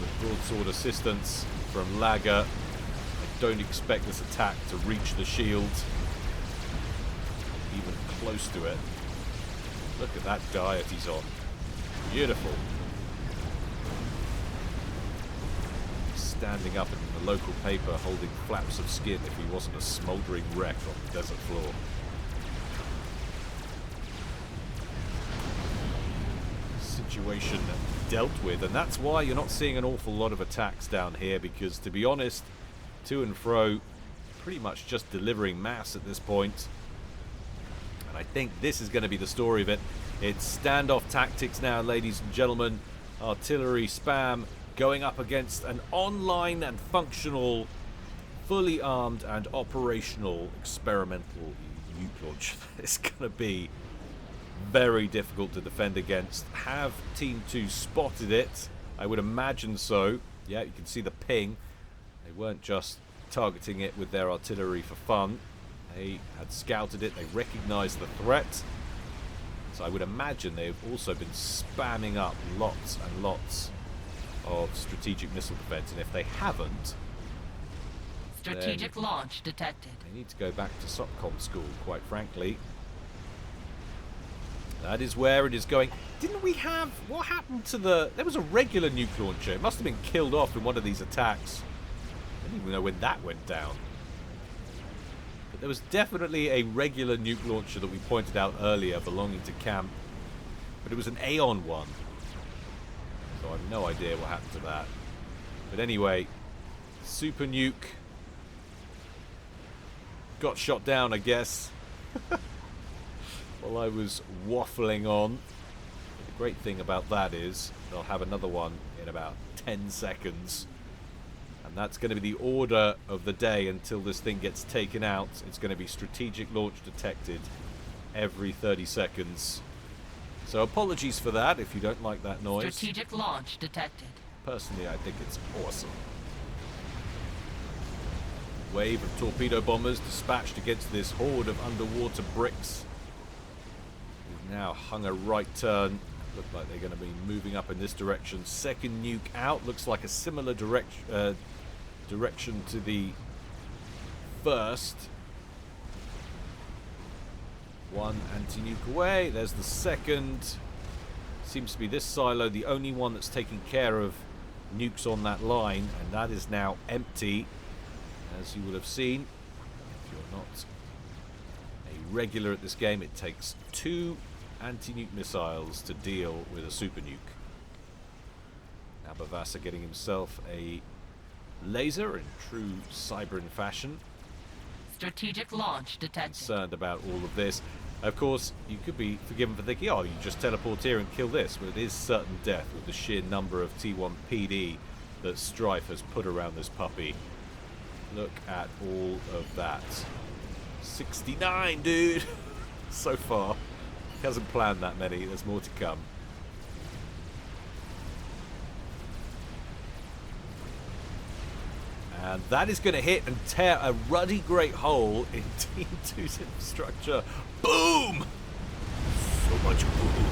With broadsword assistance from Lagger. I don't expect this attack to reach the shield, even close to it. Look at that diet he's on. Beautiful. Standing up in the local paper holding flaps of skin if he wasn't a smouldering wreck on the desert floor. Situation dealt with, and that's why you're not seeing an awful lot of attacks down here, because to be honest, to and fro, pretty much just delivering mass at this point. And I think this is going to be the story of it. It's standoff tactics now, ladies and gentlemen. Artillery spam going up against an online and functional, fully armed and operational experimental nuke launch. It's going to be very difficult to defend against. Have Team 2 spotted it? I would imagine so. Yeah, you can see the ping. They weren't just targeting it with their artillery for fun. They had scouted it. They recognized the threat. So I would imagine they've also been spamming up lots and lots of strategic missile defense, and if they haven't, strategic launch detected. They need to go back to SOPCOM school, quite frankly. That is where it is going. Didn't we have... What happened to the... There was a regular nuke launcher. It must have been killed off in one of these attacks. I don't even know when that went down. But there was definitely a regular nuke launcher that we pointed out earlier belonging to camp. But it was an Aeon one. So I have no idea what happened to that. But anyway, super nuke got shot down, I guess, while I was waffling on. The great thing about that is they'll have another one in about 10 seconds. And that's going to be the order of the day until this thing gets taken out. It's going to be strategic launch detected every 30 seconds. So apologies for that if you don't like that noise. Strategic launch detected. Personally, I think it's awesome. Wave of torpedo bombers dispatched against this horde of underwater bricks. We've now hung a right turn. Look like they're going to be moving up in this direction. Second nuke out. Looks like a similar direction to the first. One anti-nuke away. There's the second. Seems to be this silo the only one that's taking care of nukes on that line, and that is now empty, as you will have seen. If you're not a regular at this game, it takes 2 anti-nuke missiles to deal with a super nuke. Now Bavassa getting himself a laser in true Cybran fashion. Strategic launch detected. Concerned about all of this. Of course, you could be forgiven for thinking, oh, you just teleport here and kill this, but it is certain death with the sheer number of T1 PD that Strife has put around this puppy. Look at all of that. 69, dude! So far. He hasn't planned that many. There's more to come. And that is going to hit and tear a ruddy great hole in Team 2's infrastructure. Boom! So much boom.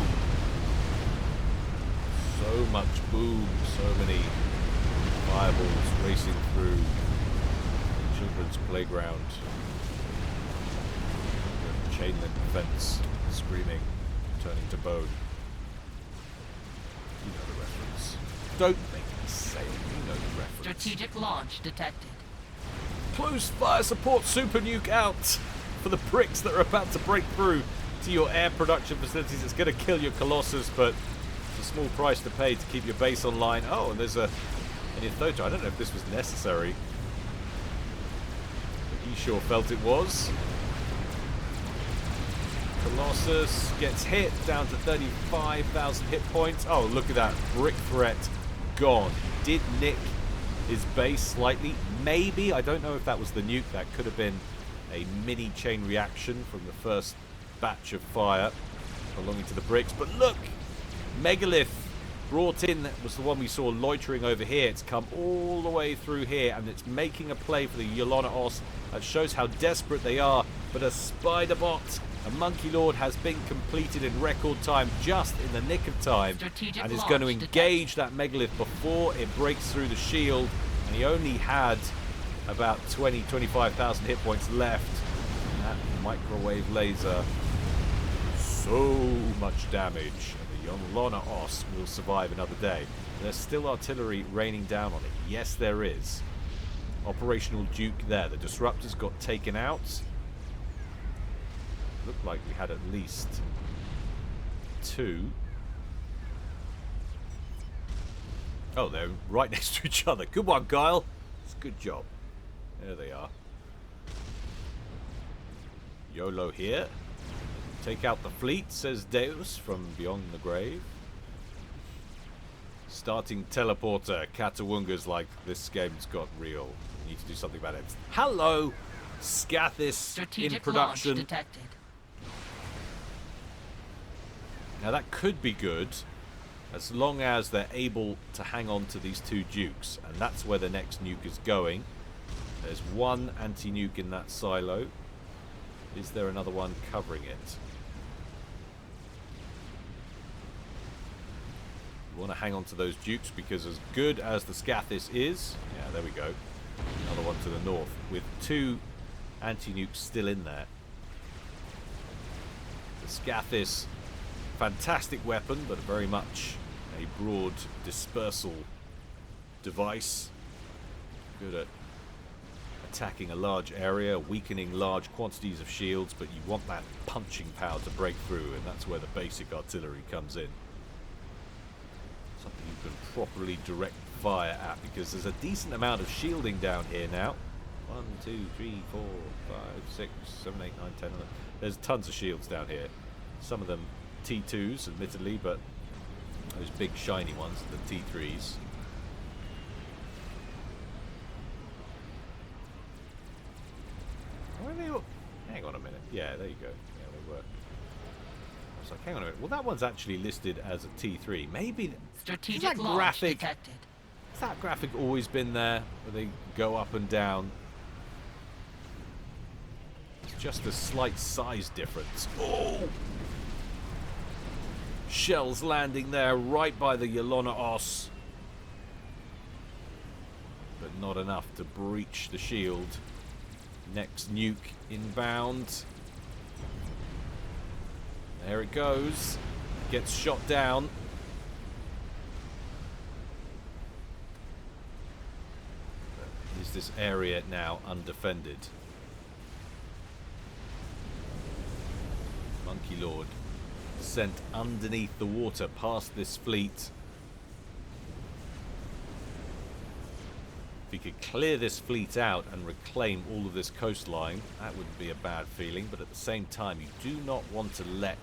So much boom. So many fireballs racing through the children's playground. The chain link fence screaming, turning to bone. You know the reference. Don't make me say it. You know the reference. Strategic launch detected. Close fire support super nuke out for the bricks that are about to break through to your air production facilities. It's going to kill your Colossus, but it's a small price to pay to keep your base online. Oh, and there's an Ythoto. I don't know if this was necessary, but he sure felt it was. Colossus gets hit down to 35,000 hit points. Oh, look at that. Brick threat gone. Did nick his base slightly. Maybe. I don't know if that was the nuke. That could have been a mini chain reaction from the first batch of fire belonging to the bricks. But look! Megalith brought in. That was the one we saw loitering over here. It's come all the way through here, and it's making a play for the Yolana Os. That shows how desperate they are. But a spider bot, a Monkey Lord, has been completed in record time, just in the nick of time, and is going to engage that Megalith before it breaks through the shield. And he only had about 25,000 hit points left. And that microwave laser, so much damage. And the Yolana Os will survive another day. There's still artillery raining down on it. Yes, there is. Operational Duke there. The disruptors got taken out. Looked like we had at least 2. Oh, they're right next to each other. Good one, Guile. It's a good job. There they are. YOLO here. Take out the fleet, says Deus from beyond the grave. Starting teleporter. Catawunga's like, this game's got real. We need to do something about it. Hello! Scathis in production. Launch detected. Now that could be good, as long as they're able to hang on to these 2 Dukes, and that's where the next nuke is going. There's 1 anti-nuke in that silo. Is there another one covering it? You want to hang on to those Dukes, because as good as the Scathis is, yeah, there we go. Another one to the north, with 2 anti-nukes still in there. The Scathis, fantastic weapon, but very much a broad dispersal device. Good at attacking a large area, weakening large quantities of shields, but you want that punching power to break through, and that's where the basic artillery comes in. Something you can properly direct fire at, because there's a decent amount of shielding down here now. 1, 2, 3, 4, 5, 6, 7, 8, 9, 10, 11. There's tons of shields down here. Some of them T2s, admittedly, but those big shiny ones, the T3s. Where are they all? Hang on a minute. Yeah, there you go. Yeah, they were. I was like, hang on a minute. Well, that one's actually listed as a T3. Maybe Strategic launch detected. Has that graphic always been there, where they go up and down? It's just a slight size difference. Oh! Shells landing there right by the Yelona Os. But not enough to breach the shield. Next nuke inbound. There it goes. Gets shot down. Is this area now undefended? Monkey Lord sent underneath the water past this fleet. If he could clear this fleet out and reclaim all of this coastline, that wouldn't be a bad feeling, but at the same time you do not want to let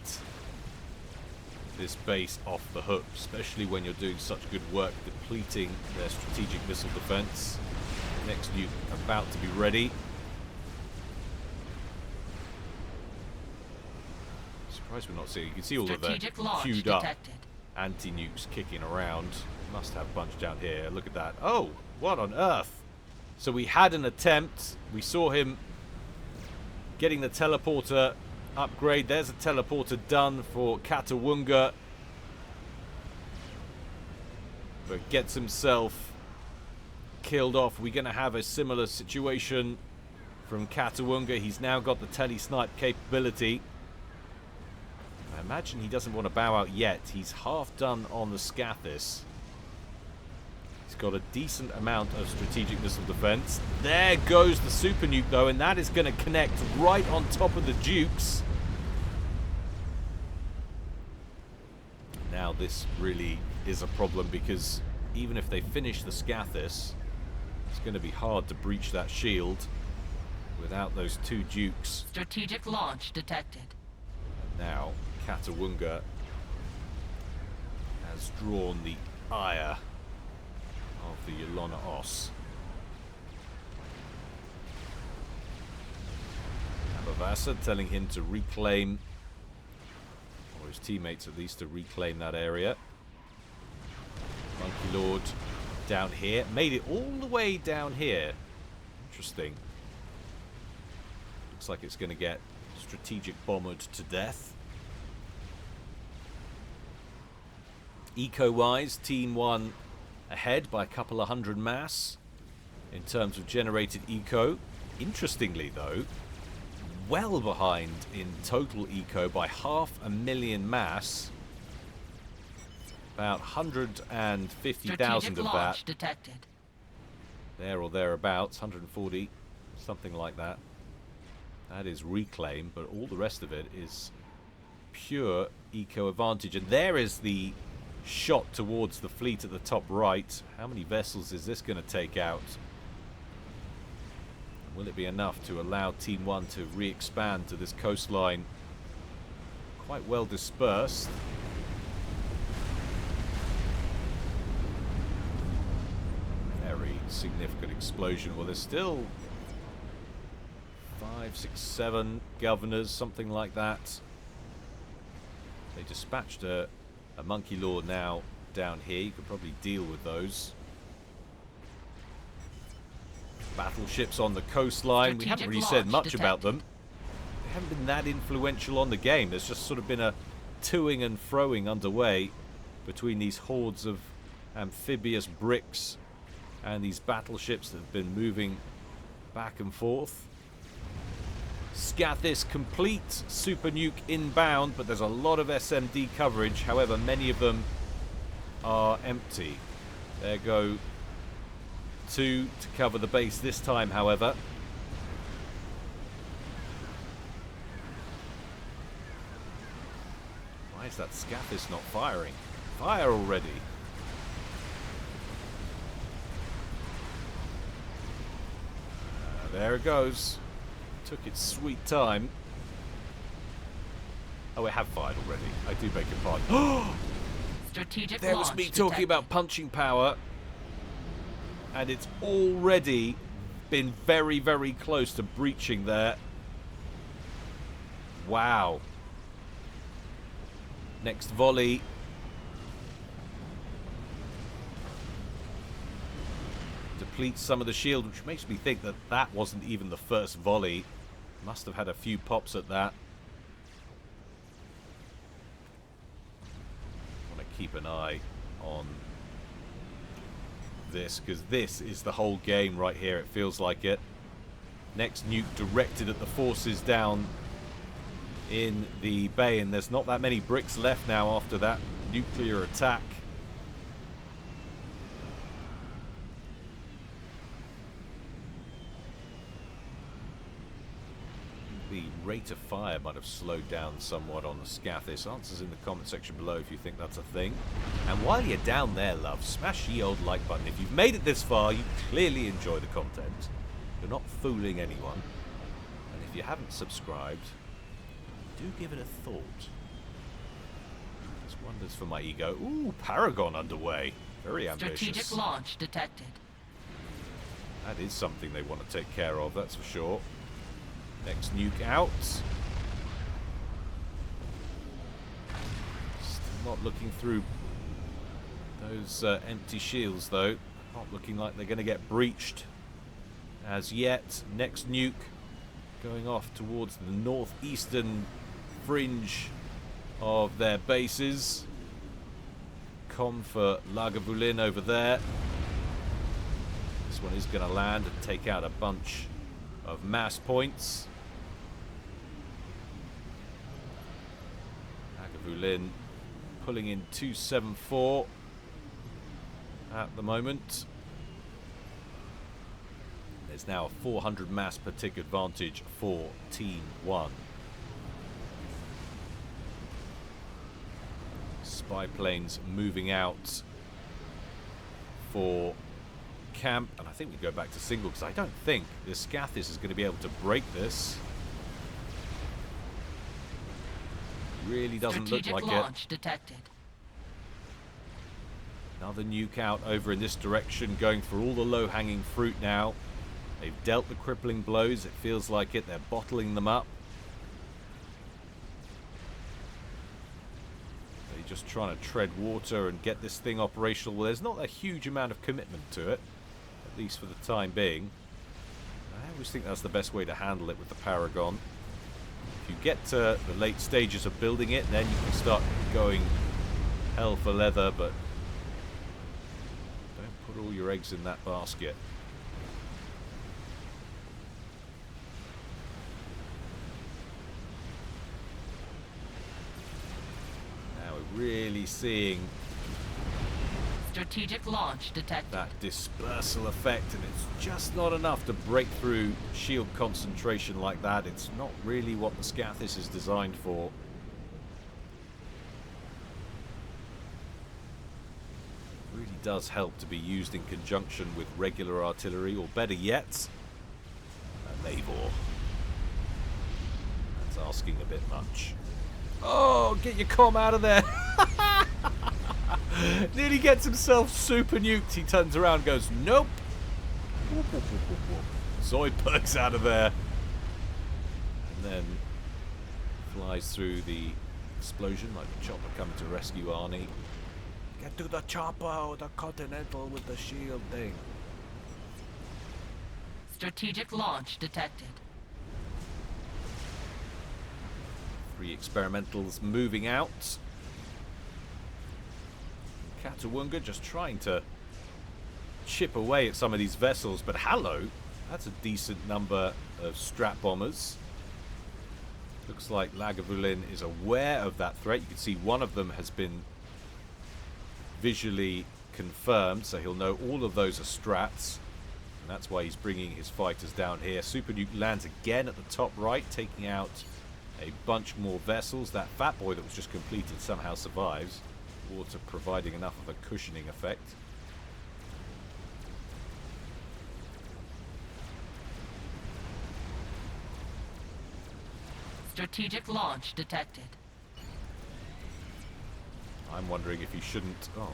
this base off the hook, especially when you're doing such good work depleting their strategic missile defense. Next nuke about to be ready. Surprised we're not seeing. You can see all of the queued up anti-nukes kicking around. Must have a bunch down here. Look at that. Oh, what on earth? So we had an attempt. We saw him getting the teleporter upgrade. There's a teleporter done for Katawunga. But gets himself killed off. We're going to have a similar situation from Katawunga. He's now got the tele-snipe capability. I imagine he doesn't want to bow out yet. He's half done on the Scathis. He's got a decent amount of strategic missile defense. There goes the super nuke, though, and that is going to connect right on top of the Dukes. Now this really is a problem, because even if they finish the Scathis, it's going to be hard to breach that shield without those two Dukes. Strategic launch detected. And now Katawunga has drawn the ire of the Yelona Os. Abavasa telling him to reclaim, or his teammates at least, to reclaim that area. Monkey Lord down here. Made it all the way down here. Interesting. Looks like it's going to get strategic bombered to death. Eco-wise, Team 1 ahead by a couple of hundred mass in terms of generated eco. Interestingly, though, well behind in total eco by 500,000 mass. About 150,000 of that. Detected. There or thereabouts, 140, something like that. That is reclaim, but all the rest of it is pure eco advantage. And there is the shot towards the fleet at the top right. How many vessels is this going to take out? Will it be enough to allow Team 1 to re-expand to this coastline? Quite well dispersed. Very significant explosion. Well, there's still 5, 6, 7 governors, something like that. They dispatched a Monkey Lord now down here. You could probably deal with those. Battleships on the coastline. We haven't really said much about them. They haven't been that influential on the game. There's just sort of been a toing and froing underway between these hordes of amphibious bricks and these battleships that have been moving back and forth. Scathis complete, super nuke inbound, but there's a lot of SMD coverage. However, many of them are empty. There go 2 to cover the base this time, however. Why is that Scathis not firing? Fire already. There it goes. Took its sweet time. Oh, it had fired already. I do beg your pardon. Strategic There was launch me talking detected. about punching power. And it's already been very, very close to breaching there. Wow. Next volley. Depletes some of the shield, which makes me think that that wasn't even the first volley. Must have had a few pops at that. I want to keep an eye on this, because this is the whole game right here. It feels like it. Next nuke directed at the forces down in the bay, and there's not that many bricks left now after that nuclear attack. The rate of fire might have slowed down somewhat on the Scathis. Answers in the comment section below if you think that's a thing. And while you're down there, love, smash the old like button. If you've made it this far, you clearly enjoy the content. You're not fooling anyone. And if you haven't subscribed, do give it a thought. There's wonders for my ego. Ooh, Paragon underway. Very ambitious. Strategic launch detected. That is something they want to take care of, that's for sure. Next nuke out. Still not looking through those empty shields, though. Not looking like they're going to get breached as yet. Next nuke going off towards the northeastern fringe of their bases. Com for Lagavulin over there. This one is going to land and take out a bunch of mass points. Lagavulin pulling in 274 at the moment. There's now a 400 mass per tick advantage for Team 1. Spy planes moving out for camp, and I think we go back to single because I don't think the Scathis is going to be able to break this. Really doesn't look like launch it. Detected. Another nuke out over in this direction, going for all the low-hanging fruit now. They've dealt the crippling blows, it feels like it. They're bottling them up. They're just trying to tread water and get this thing operational. Well, there's not a huge amount of commitment to it, at least for the time being. I always think that's the best way to handle it with the Paragon. If you get to the late stages of building it, then you can start going hell for leather, but don't put all your eggs in that basket. Now we're really seeing strategic launch detected. That dispersal effect, and it's just not enough to break through shield concentration like that. It's not really what the Scathis is designed for. It really does help to be used in conjunction with regular artillery, or better yet, a Naval. That's asking a bit much. Oh, get your comm out of there! Nearly gets himself super nuked. He turns around and goes, nope. Zoidberg's out of there. And then flies through the explosion like the chopper coming to rescue Arnie. Get to the chopper or the Continental with the shield thing. Strategic launch detected. 3 experimentals moving out. Katawunga just trying to chip away at some of these vessels, but hello, that's a decent number of strat bombers. Looks like Lagavulin is aware of that threat. You can see one of them has been visually confirmed, so he'll know all of those are strats, and that's why he's bringing his fighters down here. Super Nuke lands again at the top right, taking out a bunch more vessels. That Fat Boy that was just completed somehow survives. Water providing enough of a cushioning effect. Strategic launch detected. I'm wondering if he shouldn't... Oh.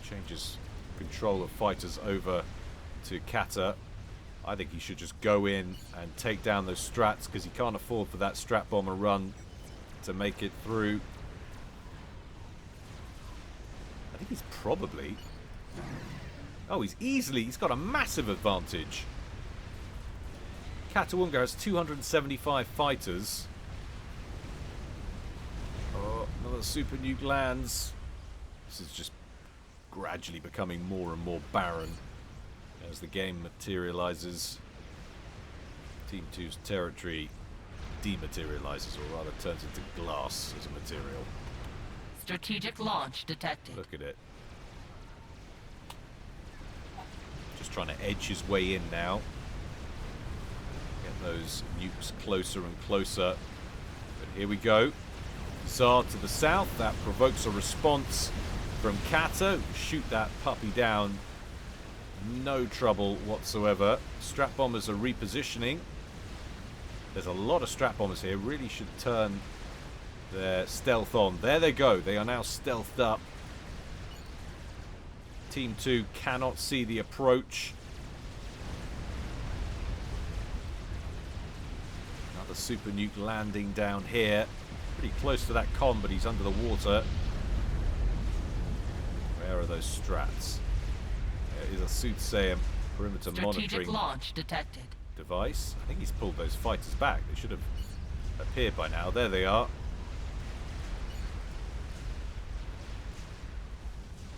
Changes control of fighters over to Kata. I think he should just go in and take down those strats, because he can't afford for that strat bomber run to make it through. I think he's probably... Oh, he's got a massive advantage. Katawunga has 275 fighters. Oh, another super nuke lands. This is just gradually becoming more and more barren as the game materializes. Team 2's territory dematerializes, or rather turns into glass as a material. Strategic launch detected. Look at it. Just trying to edge his way in now. Get those nukes closer and closer. But here we go. Tsar to the south. That provokes a response from Kata. Shoot that puppy down. No trouble whatsoever. Strat bombers are repositioning. There's a lot of strat bombers here. Really should turn their stealth on. There they go. They are now stealthed up. Team 2 cannot see the approach. Another super nuke landing down here. Pretty close to that con, but he's under the water. Where are those strats? There is a soothsayer perimeter monitoring launch detected. device. I think he's pulled those fighters back. They should have appeared by now. There they are.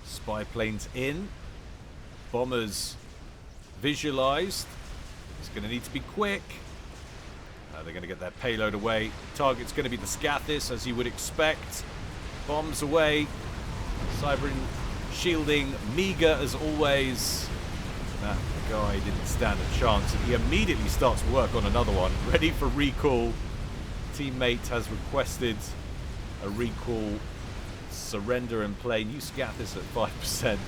Spy planes in. Bombers visualized. It's going to need to be quick. They're going to get their payload away. Target's going to be the Scathis, as you would expect. Bombs away. Cyber shielding meager as always. That guy didn't stand a chance, and he immediately starts work on another one. Ready for recall. Teammate has requested a recall. Surrender and play. New Scathis at 5%. Don't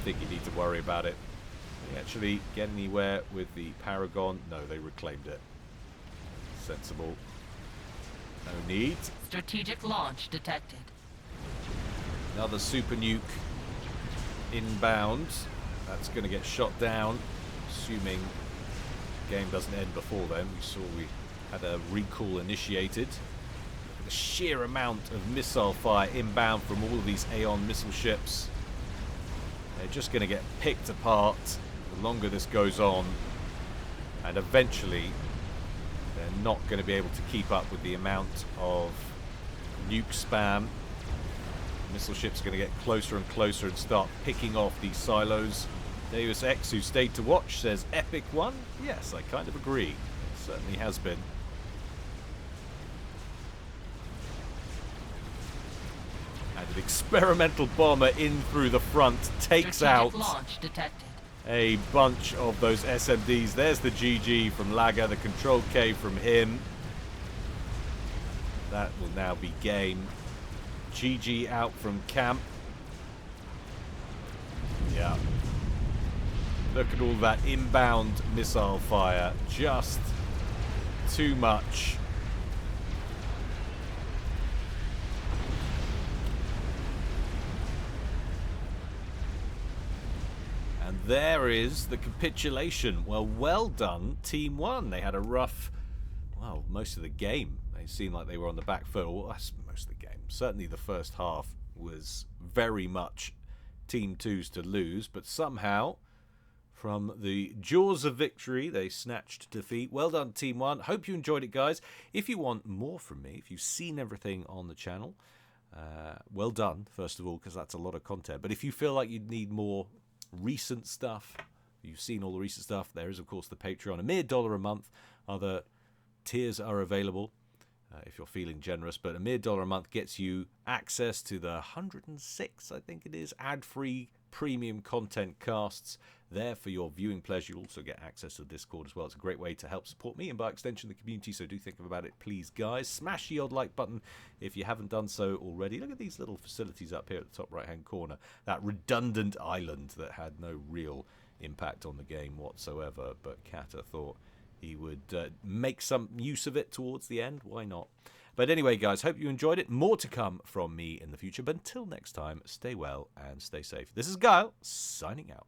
think you need to worry about it. Did they actually get anywhere with the Paragon? No, they reclaimed it. Sensible. No need. Strategic launch detected. Another super nuke inbound. That's going to get shot down, assuming the game doesn't end before then. We saw we had a recall initiated. Look at the sheer amount of missile fire inbound from all of these Aeon missile ships. They're just going to get picked apart the longer this goes on, and eventually they're not going to be able to keep up with the amount of nuke spam. Missile ship's going to get closer and closer and start picking off these silos. Deus X, who stayed to watch, says epic one. Yes, I kind of agree. It certainly has been. And an experimental bomber in through the front takes out launch detected. a bunch of those SMDs. There's the GG from Laga, the control K from him. That will now be game. GG out from camp. Yeah. Look at all that inbound missile fire. Just too much. And there is the capitulation. Well done, Team 1. They had a rough, well, most of the game. They seemed like they were on the back foot. Well, that's most of the game. Certainly the first half was very much Team 2's to lose, but somehow, from the jaws of victory, they snatched defeat. Well done, Team 1. Hope you enjoyed it, guys. If you want more from me, if you've seen everything on the channel, well done, first of all, because that's a lot of content. But if you feel like you need more recent stuff, you've seen all the recent stuff, there is, of course, the Patreon. A mere $1 a month. Other tiers are available. If you're feeling generous, but a mere $1 a month gets you access to the 106, I think it is, ad-free premium content casts there for your viewing pleasure. You'll also get access to the Discord as well. It's a great way to help support me and by extension the community, so do think about it, please, guys. Smash the old like button if you haven't done so already. Look at these little facilities up here at the top right-hand corner. That redundant island that had no real impact on the game whatsoever, but Kata thought he would make some use of it towards the end. Why not? But anyway, guys, hope you enjoyed it. More to come from me in the future. But until next time, stay well and stay safe. This is Guile, signing out.